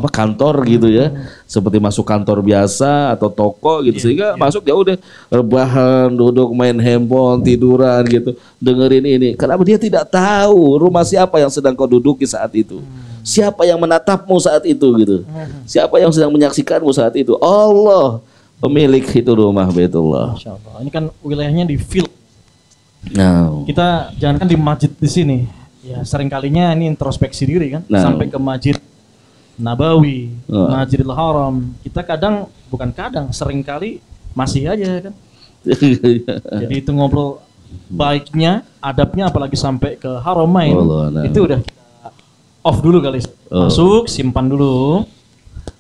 kantor gitu ya, seperti masuk kantor biasa atau toko gitu, sehingga masuk ya udah rebahan, duduk main handphone, tiduran gitu, dengerin ini. Kenapa dia tidak tahu rumah siapa yang sedang kau duduki saat itu, siapa yang menatapmu saat itu gitu, siapa yang sedang menyaksikanmu saat itu? Allah, pemilik itu rumah Baitullah. Masya Allah. Ini kan wilayahnya di field. Nah, Kita jangankan di masjid di sini, ya sering kalinya ini introspeksi diri kan, sampai ke masjid Nabawi, Masjidil Haram. Kita sering kali masih aja kan. Jadi itu ngobrol baiknya, adabnya, apalagi sampai ke Haramain, itu udah kita off dulu kali. Masuk, simpan dulu.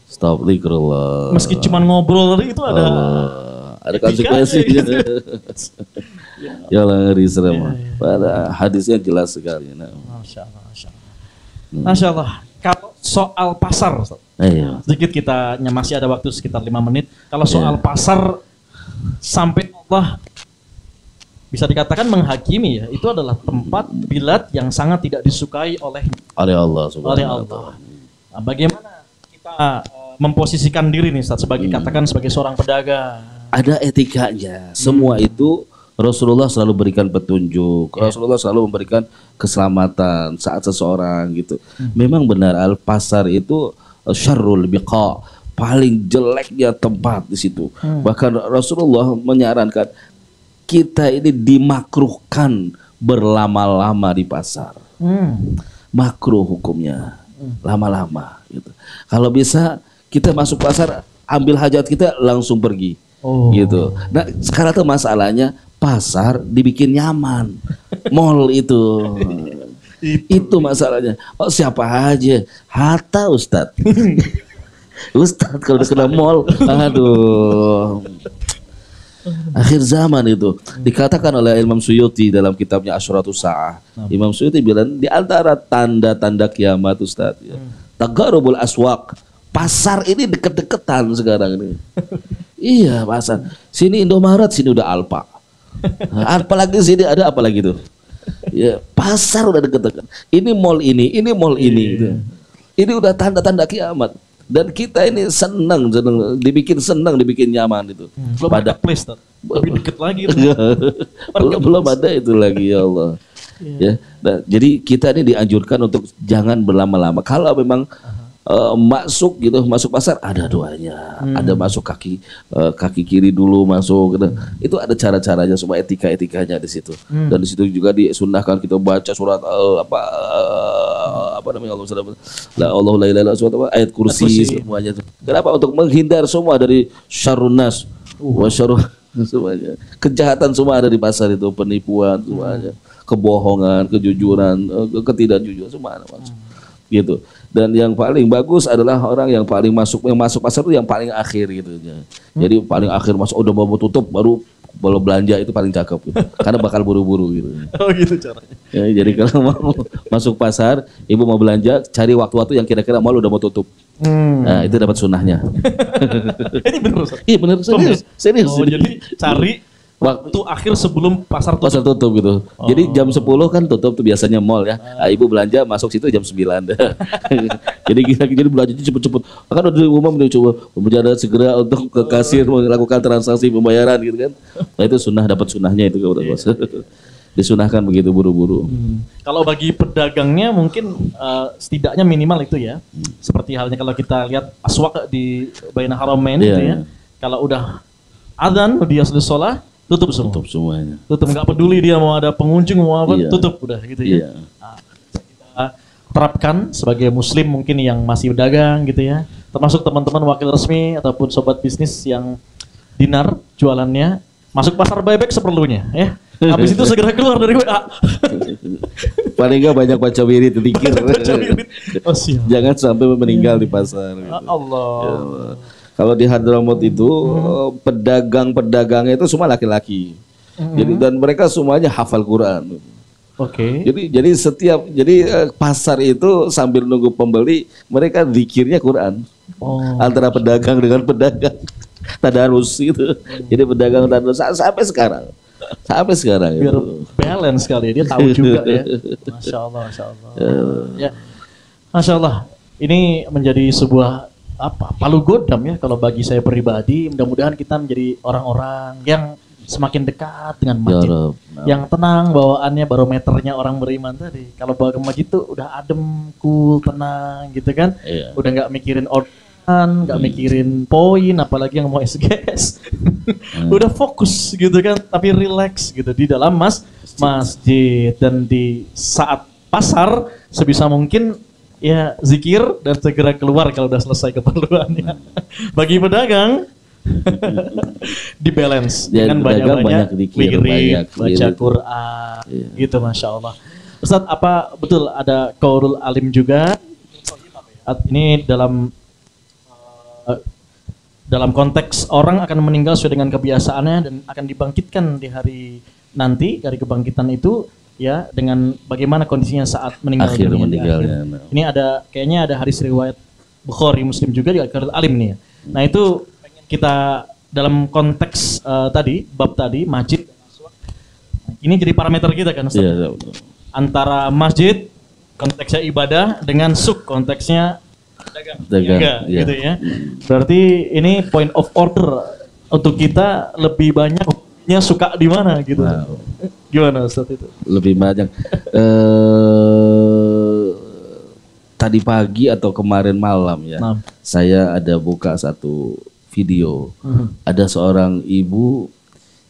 Stop zikrullah. Meski cuma ngobrol tadi itu ada konsekuensinya. Ya lah, ngeri serem. Pada hadisnya jelas sekali. Masya Allah, Masya Allah. Masya Allah. Kalau soal pasar, sedikit kita masih ada waktu sekitar 5 menit. Kalau soal pasar, sampai Allah bisa dikatakan menghakimi ya, itu adalah tempat bilad yang sangat tidak disukai oleh Allah Subhanahu wa taala. Nah, bagaimana kita memposisikan diri nih Ustaz, katakan sebagai seorang pedagang? Ada etikanya. Semua itu Rasulullah selalu berikan petunjuk. Rasulullah selalu memberikan keselamatan saat seseorang gitu. Memang benar pasar itu syarrul biqa, paling jeleknya tempat di situ. Bahkan Rasulullah menyarankan kita ini dimakruhkan berlama-lama di pasar. Makruh hukumnya, lama-lama gitu. Kalau bisa kita masuk pasar, ambil hajat kita langsung pergi. Gitu. Nah, sekarang tuh masalahnya pasar dibikin nyaman. Mall itu masalahnya. Siapa aja? Hatta Ustadz. Ustadz kalau udah kena mall, aduh. Akhir zaman itu dikatakan oleh Imam Suyuti dalam kitabnya Asyratus Sa'ah. Imam Suyuti bilang di antara tanda-tanda kiamat Ustadz ya, tagarubul aswaq. Pasar ini deket-deketan sekarang ini. Iya, pasar. Sini Indomaret, sini udah Alfa. Apalagi sini ada apa lagi tuh? Ya, pasar udah deket-dekat. Ini mall ini mall ini. Gitu. Ini udah tanda-tanda kiamat. Dan kita ini senang, dibikin nyaman itu. Belum ada place, lebih deket lagi. Belum ada itu lagi, ya Allah. Ya, nah, jadi kita ini dianjurkan untuk jangan berlama-lama. Kalau memang masuk pasar ada doanya, ada masuk kaki kiri dulu masuk gitu. Itu ada cara-caranya, semua etikanya di situ. Dan di situ juga disunnahkan kita baca surat apa namanya Allahu la ilaha illallah, ayat kursi semuanya itu. Kenapa? Untuk menghindar semua dari syarrun nas wa syarrun semuanya. Kejahatan semua ada di pasar itu, penipuan semuanya, kebohongan, kejujuran, ketidakjujuran semua ada masuk. Gitu. Dan yang paling bagus adalah orang yang masuk pasar itu yang paling akhir gitu. Jadi paling akhir masuk udah mau tutup baru belanja, itu paling cakep gitu. Karena bakal buru-buru gitu. Oh gitu caranya. Ya, jadi kalau mau masuk pasar, ibu mau belanja, cari waktu-waktu yang kira-kira mall udah mau tutup. Nah, itu dapat sunnahnya. Ini bener Ustaz? Iya bener, serius. Oh, jadi cari waktu akhir sebelum pasar tutup gitu. Jadi jam 10 kan tutup tuh biasanya mall ya. Nah, ibu belanja masuk situ jam 9. jadi belanjanya cepet-cepet. Kan udah umum udah coba berjalan segera untuk ke kasir melakukan transaksi pembayaran gitu kan. Nah, itu dapat sunnahnya itu kalau disunahkan begitu buru-buru. Kalau bagi pedagangnya mungkin setidaknya minimal itu ya. Seperti halnya kalau kita lihat aswak di Baina Haramain itu ya. Kalau udah adzan dia selesai sholat, tutup semua. Tutup semuanya. Tutup, nggak peduli dia mau ada pengunjung mau apa, Iya. tutup udah gitu ya. Iya. Nah, kita terapkan sebagai muslim mungkin yang masih berdagang gitu ya, termasuk teman-teman wakil resmi ataupun sobat bisnis yang dinar jualannya, masuk pasar buyback seperlunya ya. Habis itu segera keluar dari WA. Paling nggak banyak baca wirid dikir. Oh, siap. Jangan sampai meninggal di pasar. Gitu. Allah. Ya Allah. Kalau di Hadramaut itu pedagang-pedagangnya itu semua laki-laki. Jadi dan mereka semuanya hafal Quran. Oke. Jadi pasar itu sambil nunggu pembeli mereka zikirnya Quran. Oh. Antara pedagang dengan pedagang tadarus gitu. Jadi pedagang tadarus sampai sekarang. Biar Gitu. balance kali ya, dia tahu juga ya. Masya Allah, Masya Allah. Ya, Masya Allah. Ini menjadi sebuah palu godam ya kalau bagi saya pribadi. Mudah-mudahan kita menjadi orang-orang yang semakin dekat dengan masjid, Ya Rabb. yang tenang bawaannya, barometernya orang beriman tadi. Kalau bawa ke masjid tuh udah adem, cool, tenang gitu kan. Iya. Udah nggak mikirin orderan, nggak mikirin poin, apalagi yang mau SGS. Udah fokus gitu kan, tapi relax gitu di dalam masjid. Dan di saat pasar sebisa mungkin ya zikir dan segera keluar kalau udah selesai keperluannya. Bagi pedagang di balance Ya, dengan pedagang banyak zikir, banyak baca wirid. Quran Iya. gitu, Masya Allah. Ustadz, apa betul ada qaulul alim juga? Ini dalam konteks orang akan meninggal sesuai dengan kebiasaannya dan akan dibangkitkan di hari nanti, hari kebangkitan itu ya, dengan bagaimana kondisinya saat meninggal Akhir dunia, di meninggalnya. akhir. Ini kayaknya ada hadis riwayat Bukhari, Muslim juga di Qaulul Alim nih ya. Nah, itu kita dalam konteks tadi, bab tadi masjid, ini jadi parameter kita kan Ustaz? Iya, betul. Antara masjid konteksnya ibadah dengan suk konteksnya Dagang, Enggak, iya. gitu ya. Berarti ini point of order untuk kita lebih banyaknya suka di mana gitu. Wow. Gimana Ustaz itu? Lebih banyak. Tadi pagi atau kemarin malam ya, Nah. saya ada buka satu video. Ada seorang ibu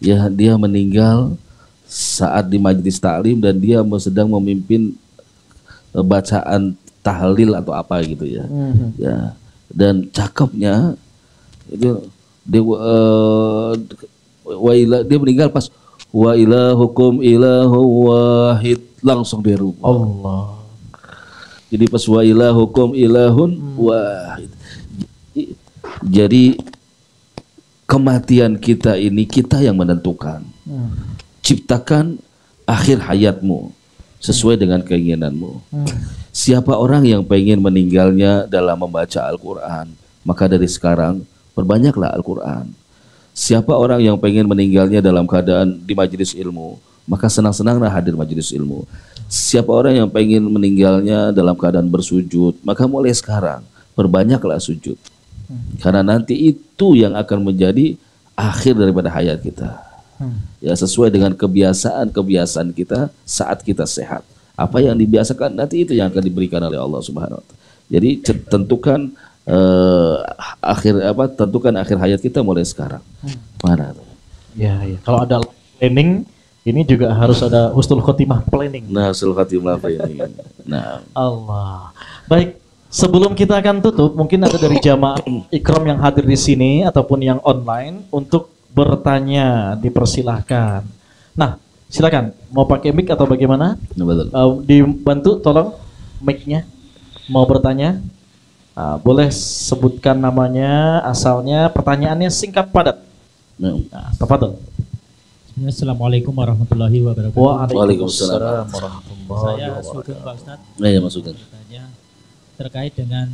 ya, dia meninggal saat di majelis taklim dan dia sedang memimpin bacaan tahlil atau apa gitu ya. Ya. Dan cakepnya itu dia meninggal pas wa ilahukum ilahu wahid, langsung dia rubah. Allah. Jadi pas wa ilahukum ilahun wahid. Jadi kematian kita ini kita yang menentukan. Ciptakan akhir hayatmu sesuai dengan keinginanmu. Siapa orang yang pengen meninggalnya dalam membaca Al-Quran, maka dari sekarang perbanyaklah Al-Quran. Siapa orang yang pengen meninggalnya dalam keadaan di majelis ilmu, maka senang-senanglah hadir majelis ilmu. Siapa orang yang pengen meninggalnya dalam keadaan bersujud, maka mulai sekarang perbanyaklah sujud. Karena nanti itu yang akan menjadi akhir daripada hayat kita. Ya, sesuai dengan kebiasaan kita saat kita sehat. Apa yang dibiasakan nanti itu yang akan diberikan oleh Allah Subhanahu wa taala. Jadi tentukan tentukan akhir hayat kita mulai sekarang. Mana? Ya, ya. Kalau ada planning, ini juga harus ada husnul khotimah planning. Nah, sul khatimah apa ini? Nah, Allah. Baik, sebelum kita akan tutup, mungkin ada dari jamaah Ikram yang hadir di sini ataupun yang online untuk bertanya, dipersilahkan. Nah, silakan. Mau pakai mic atau bagaimana? betul. Dibantu tolong mic-nya. Mau bertanya? Boleh sebutkan namanya, asalnya, pertanyaannya singkat padat. Nah. Tafadhol. Assalamualaikum warahmatullahi wabarakatuh. Waalaikumsalam warahmatullahi Saya wabarakatuh. Sugeng Pak Ustadz, Nah, ya masukkan. bertanya terkait dengan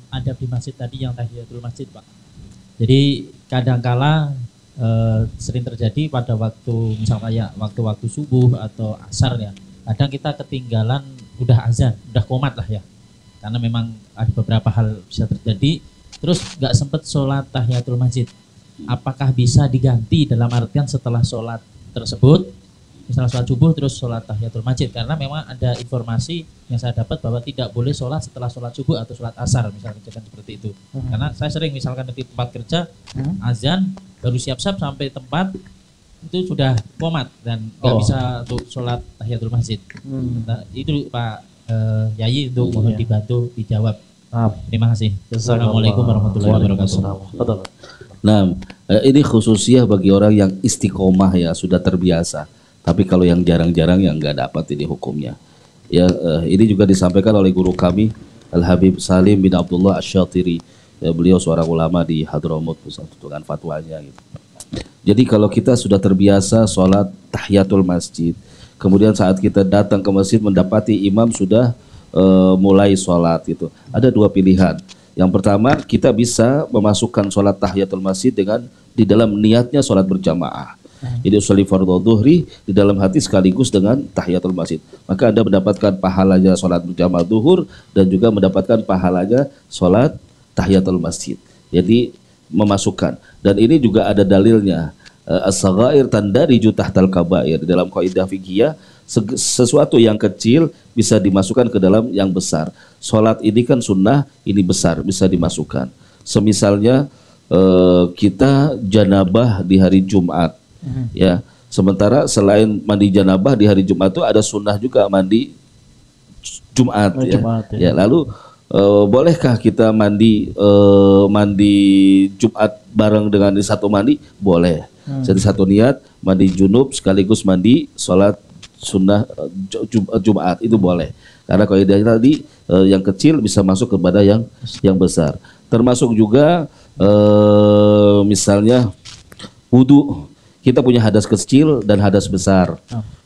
adab di masjid tadi yang tahiyatul masjid, Pak. Jadi kadangkala sering terjadi pada waktu misal kayak waktu-waktu subuh atau asar ya. Kadang kita ketinggalan udah azan, udah qomat lah ya. Karena memang ada beberapa hal bisa terjadi. Terus nggak sempet sholat tahiyatul masjid. Apakah bisa diganti dalam artian setelah sholat tersebut, misalnya sholat subuh terus sholat tahiyatul masjid? Karena memang ada informasi yang saya dapat bahwa tidak boleh sholat setelah sholat subuh atau sholat asar, misalnya seperti itu. Karena saya sering misalkan di tempat kerja azan baru siap-siap sampai tempat itu sudah komat dan nggak bisa untuk sholat tahiyatul masjid. Nah, itu Pak Yayi untuk mohon dibantu dijawab. Terima kasih. Assalamualaikum warahmatullahi wabarakatuh. Betul. Nah, ini khususnya bagi orang yang istiqomah ya, sudah terbiasa. Tapi kalau yang jarang-jarang yang nggak dapat ini hukumnya. Ya, ini juga disampaikan oleh guru kami Al-Habib Salim bin Abdullah Asy-Syatiri. Ya, beliau seorang ulama di Hadramaut dengan fatwanya gitu. Jadi kalau kita sudah terbiasa sholat tahiyatul masjid, kemudian saat kita datang ke masjid mendapati imam sudah mulai sholat itu, ada dua pilihan. Yang pertama, kita bisa memasukkan sholat tahiyatul masjid dengan di dalam niatnya sholat berjamaah. Jadi usolli fardhu dhuhri di dalam hati sekaligus dengan tahiyatul masjid. Maka Anda mendapatkan pahalanya sholat berjamaah zuhur dan juga mendapatkan pahalanya sholat tahiyatul masjid. Jadi memasukkan, dan ini juga ada dalilnya, as-saghair tandariju tahtal kabair. Dalam kaidah fikih, sesuatu yang kecil bisa dimasukkan ke dalam yang besar. Salat ini kan sunnah, ini besar, bisa dimasukkan. Semisalnya kita janabah di hari Jumat, ya. Sementara selain mandi janabah di hari Jumat itu ada sunnah juga mandi Jumat, ya. Lalu bolehkah kita mandi Jumat bareng dengan satu mandi? Boleh. Jadi satu niat mandi junub sekaligus mandi sholat sunnah Jumat itu boleh. Karena kaidahnya tadi yang kecil bisa masuk kepada yang besar. Termasuk juga misalnya wudu. Kita punya hadas kecil dan hadas besar.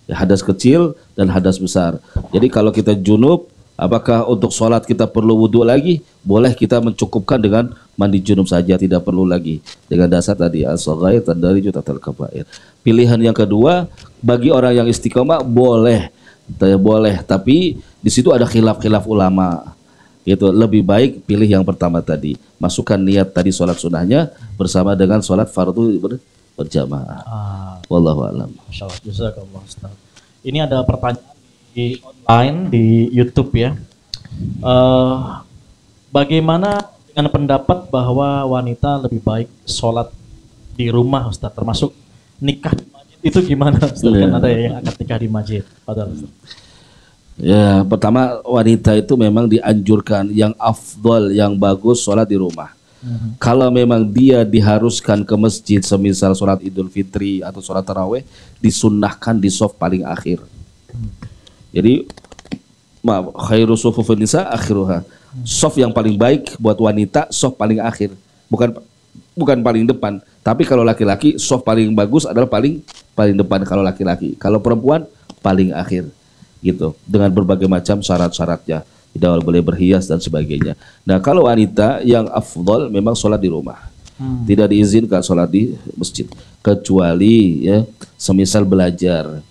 Ya, hadas kecil dan hadas besar. Jadi kalau kita junub, apakah untuk sholat kita perlu wudhu lagi? Boleh, kita mencukupkan dengan mandi junub saja, tidak perlu lagi. Dengan dasar tadi as-saghair tandariju tahtal kabair. Pilihan yang kedua, bagi orang yang istiqomah boleh, tapi di situ ada khilaf ulama. Gitu. Lebih baik pilih yang pertama tadi, masukkan niat tadi sholat sunnahnya bersama dengan sholat fardu berjamaah. Wallahu a'lam. Masyaallah, jazakallah Ustaz. Ini ada pertanyaan di online di YouTube ya. Bagaimana dengan pendapat bahwa wanita lebih baik sholat di rumah Ustaz, termasuk nikah di masjid itu gimana Ustaz? Kan ada yang akan nikah di masjid. Padahal Ustaz. Ya, pertama wanita itu memang dianjurkan yang afdal, yang bagus sholat di rumah. Kalau memang dia diharuskan ke masjid, semisal sholat Idul Fitri atau sholat taraweh, disunnahkan di shaf paling akhir. Jadi khairu shufufin nisa akhiruha. Shaf yang paling baik buat wanita shaf paling akhir, bukan paling depan. Tapi kalau laki-laki shaf paling bagus adalah paling depan kalau laki-laki. Kalau perempuan paling akhir. Gitu, dengan berbagai macam syarat-syaratnya, tidak boleh berhias dan sebagainya. Nah, kalau wanita yang afdal memang sholat di rumah, tidak diizinkan sholat di masjid, kecuali ya semisal belajar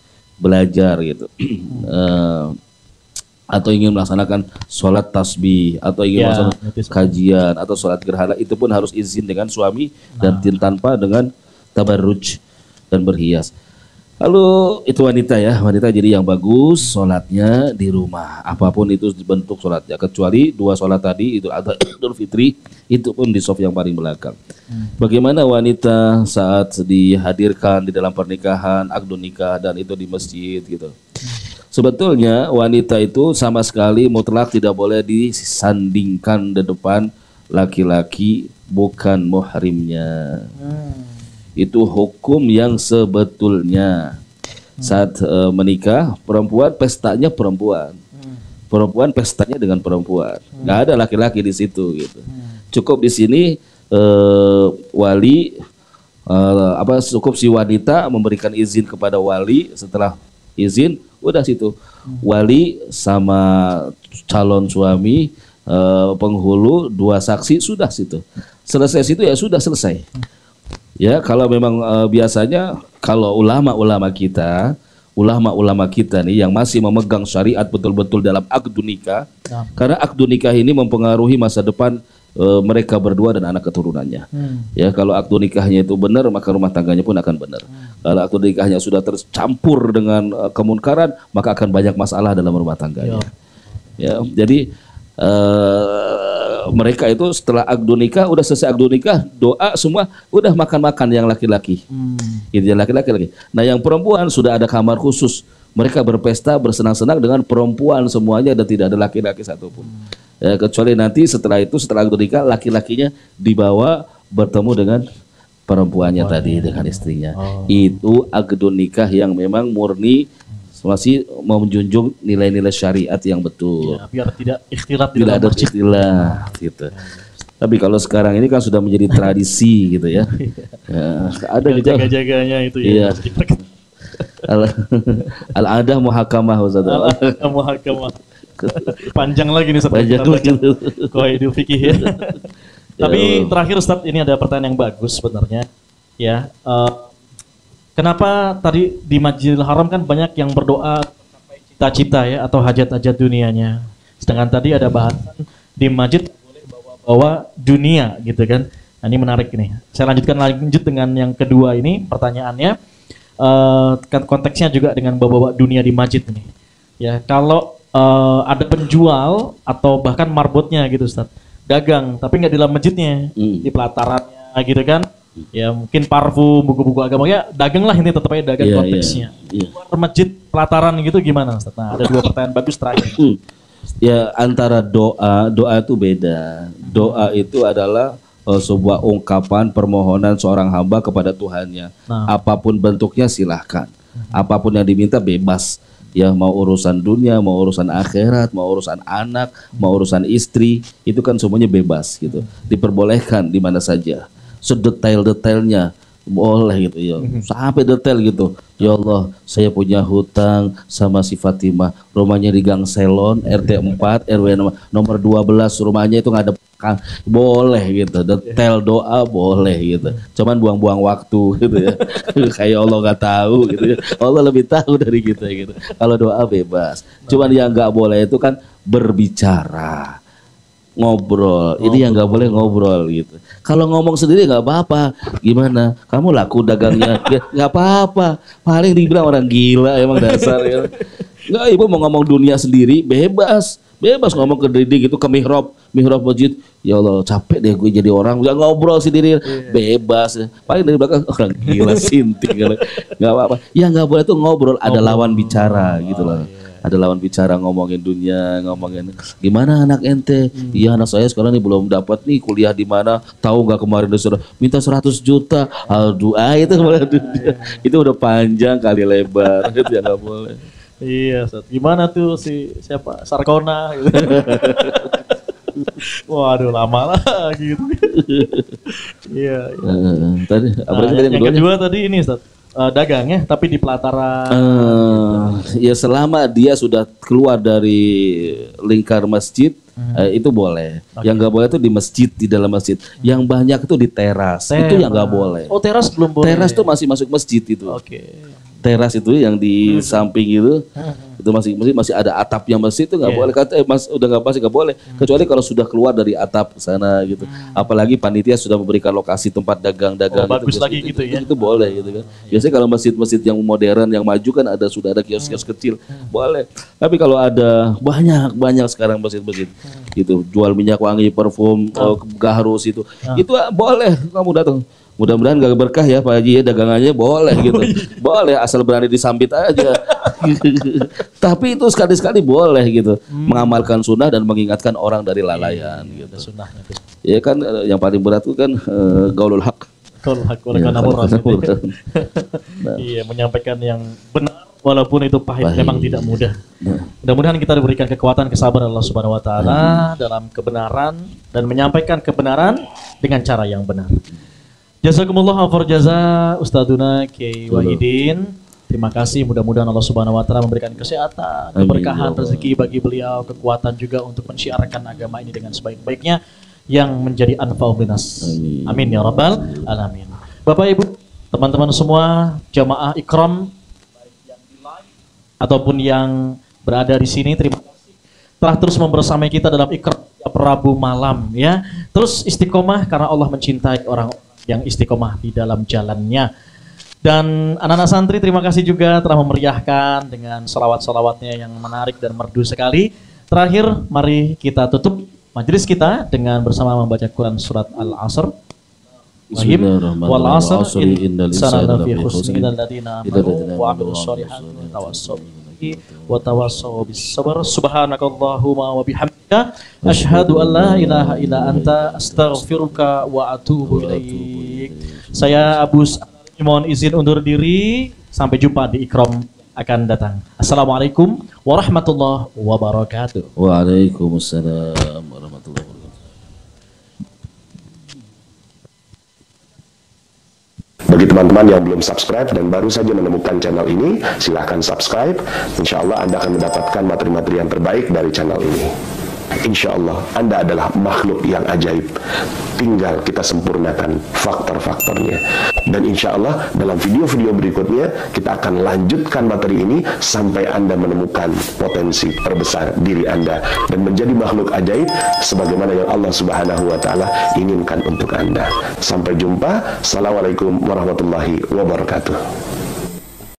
gitu, atau ingin melaksanakan sholat tasbih, atau ingin melaksanakan kajian atau sholat gerhana, itu pun harus izin dengan suami dan tanpa dengan tabarruj dan berhias. Lalu itu wanita jadi yang bagus sholatnya di rumah, apapun itu bentuk sholatnya, kecuali dua sholat tadi itu ada Idul Fitri, itu pun di shaf yang paling belakang. Bagaimana wanita saat dihadirkan di dalam pernikahan, akad nikah dan itu di masjid gitu. Sebetulnya wanita itu sama sekali mutlak tidak boleh disandingkan di depan laki-laki bukan muhrimnya. Itu hukum yang sebetulnya. Saat menikah, perempuan pestanya perempuan, pestanya dengan perempuan, nggak ada laki-laki di situ gitu. Cukup di sini wali cukup si wanita memberikan izin kepada wali, setelah izin udah situ wali sama calon suami, penghulu, dua saksi, sudah situ selesai, situ ya sudah selesai. Ya, kalau memang biasanya kalau ulama-ulama kita nih yang masih memegang syariat betul-betul dalam akdu nikah, karena akdu nikah ini mempengaruhi masa depan mereka berdua dan anak keturunannya. Ya, kalau akdu nikahnya itu benar, maka rumah tangganya pun akan benar. Kalau akdu nikahnya sudah tercampur dengan kemunkaran, maka akan banyak masalah dalam rumah tangganya. Ya, jadi mereka itu setelah akdu nikah, udah selesai akdu nikah, doa semua, udah makan-makan yang laki-laki. Gitu, yang laki-laki. Nah yang perempuan sudah ada kamar khusus. Mereka berpesta, bersenang-senang dengan perempuan semuanya dan tidak ada laki-laki satupun. Ya, kecuali nanti setelah itu, setelah akdu nikah, laki-lakinya dibawa bertemu dengan perempuannya tadi, dengan istrinya. Itu akdu nikah yang memang murni masih mau menjunjung nilai-nilai syariat yang betul. Ya, biar tidak ikhtilat di Tidak dalam ada masjid. istilah gitu. Tapi kalau sekarang ini kan sudah menjadi tradisi gitu ya. Ya, ada juga Jaga-jaganya itu Iya. ya. Al-adah muhakamah Ustaz. Muhakamah. Panjang lagi nih Ustaz. Panjang Kita lagi. baca Qawaidul Fikih ya. Tapi terakhir Ustaz, ini ada pertanyaan yang bagus sebenarnya. Ya, kenapa tadi di Masjidil Haram kan banyak yang berdoa cita-cita ya atau hajat-hajat dunianya. Sedangkan tadi ada bahasan di masjid boleh bawa dunia gitu kan. Nah, ini menarik nih. Saya lanjut dengan yang kedua ini pertanyaannya. Kan konteksnya juga dengan bawa dunia di masjid ini. Ya, kalau ada penjual atau bahkan marbotnya gitu Ustaz. Dagang tapi nggak di dalam masjidnya, di pelatarannya gitu kan. Ya mungkin parfum, buku-buku agama ya dagang lah, ini tetap aja dagang konteksnya. Luar masjid, pelataran gitu gimana Ustaz? Nah, ada dua pertanyaan bagus terakhir. Ya antara doa itu beda. Doa itu adalah sebuah ungkapan permohonan seorang hamba kepada Tuhannya. Apapun bentuknya silahkan. Apapun yang diminta bebas. Ya mau urusan dunia, mau urusan akhirat, mau urusan anak, mau urusan istri, itu kan semuanya bebas gitu. Diperbolehkan di mana saja. Sedetail-detailnya boleh gitu ya. Sampai detail gitu. Ya Allah, saya punya hutang sama si Fatimah. Rumahnya di Gang Selon, RT 4, RW nomor 12, rumahnya itu nggak ada. Boleh gitu, detail doa boleh gitu. Cuman buang-buang waktu gitu ya. Kayak Allah nggak tahu gitu ya. Allah lebih tahu dari kita gitu. Kalau doa bebas. Cuman yang nggak boleh itu kan berbicara, ngobrol. Ini yang nggak boleh ngobrol gitu. Kalau ngomong sendiri nggak apa-apa. Gimana? Kamu laku dagangnya? Nggak apa-apa. Paling dibilang orang gila emang dasar ya. Nggak, ibu mau ngomong dunia sendiri bebas. Bebas ngomong ke dinding gitu, ke mihrab masjid. Ya Allah capek deh gue jadi orang, nggak ngobrol sendiri, bebas. Paling dari belakang orang gila sinting, nggak apa-apa. Ya nggak boleh tuh ngobrol, ada lawan bicara gitu loh. Ada lawan bicara, ngomongin dunia, ngomongin gimana anak ente. Iya anak saya sekarang nih belum dapat nih kuliah di mana, tahu nggak kemarin disuruh minta 100 juta. Aduh, itu malah dunia. Itu udah panjang kali lebar, itu ya nggak boleh. Iya, Ustaz. Gimana tuh si siapa? Sarkona gitu. Waduh, lama lah gitu. Iya. Tadi apa Yang kedua tadi ini Ustaz, dagang ya, tapi di pelataran. Ya selama dia sudah keluar dari lingkar masjid, itu boleh. Yang nggak boleh itu di masjid, di dalam masjid. Yang banyak itu di teras. Itu yang nggak boleh. Oh, teras belum boleh. Teras tuh masih masuk masjid itu. Oke. Teras itu yang di samping itu masih ada atapnya masjid, itu nggak boleh. Kata udah nggak boleh, kecuali kalau sudah keluar dari atap ke sana gitu. Apalagi panitia sudah memberikan lokasi tempat dagang-dagang. Bagus lagi gitu ya. Itu boleh gitu kan. Biasanya kalau masjid-masjid yang modern yang maju kan sudah ada kios-kios kecil, boleh. Tapi kalau ada banyak sekarang masjid-masjid gitu jual minyak wangi, parfum, gahrus itu boleh kamu datang. Mudah-mudahan gak berkah ya Pak Haji ya, dagangannya boleh gitu. Boleh asal berani disambit aja. Tapi itu sekali-sekali boleh gitu. Mengamalkan sunnah dan mengingatkan orang dari lalaian gitu. Sunnahnya itu. Ya kan yang paling berat itu kan gaulul haq. Gaulul haq oleh karena Iya, menyampaikan yang benar walaupun itu pahit. Memang tidak mudah. Mudah-mudahan kita diberikan kekuatan, kesabaran Allah Subhanahu wa taala dalam kebenaran dan menyampaikan kebenaran dengan cara yang benar. Jazakumullah khair jaza Ustadzuna Kiai Wahidin. Terima kasih, mudah-mudahan Allah Subhanahu wa taala memberikan kesehatan, keberkahan, rezeki bagi beliau, kekuatan juga untuk mensiarkan agama ini dengan sebaik-baiknya yang menjadi anfa'u linnas. Amin ya rabbal alamin. Bapak Ibu, teman-teman semua, jamaah Ikram baik yang di live ataupun yang berada di sini, terima kasih telah terus membersamai kita dalam Ikram Rabu malam ya. Terus istiqomah karena Allah mencintai orang yang istiqomah di dalam jalannya. Dan anak-anak santri terima kasih juga telah memeriahkan dengan salawat-salawatnya yang menarik dan merdu sekali. Terakhir mari kita tutup majelis kita dengan bersama membaca Quran surat Al-Asr. Bismillahirrahmanirrahim. Wal 'asr Innal insana insana lafi lafi khusr khusr. illal ladzina amanu wa 'amilus solihati wa tawassaw bis sabr. Subhanakallahumma wa bihamdika asyhadu an la ilaha illa anta astaghfiruka wa atubu ilaik. Saya Abu mohon izin undur diri, sampai jumpa di Ikram akan datang. Assalamualaikum warahmatullahi wabarakatuh. Waalaikumsalam warahmatullahi wabarakatuh. Bagi teman-teman yang belum subscribe dan baru saja menemukan channel ini, silahkan subscribe. Insya Allah Anda akan mendapatkan materi-materi yang terbaik dari channel ini. Insya Allah Anda adalah makhluk yang ajaib. Tinggal kita sempurnakan faktor-faktornya. Dan insya Allah dalam video-video berikutnya kita akan lanjutkan materi ini sampai Anda menemukan potensi terbesar diri Anda dan menjadi makhluk ajaib sebagaimana yang Allah Subhanahu wa Ta'ala inginkan untuk Anda. Sampai jumpa. Assalamualaikum warahmatullahi wabarakatuh.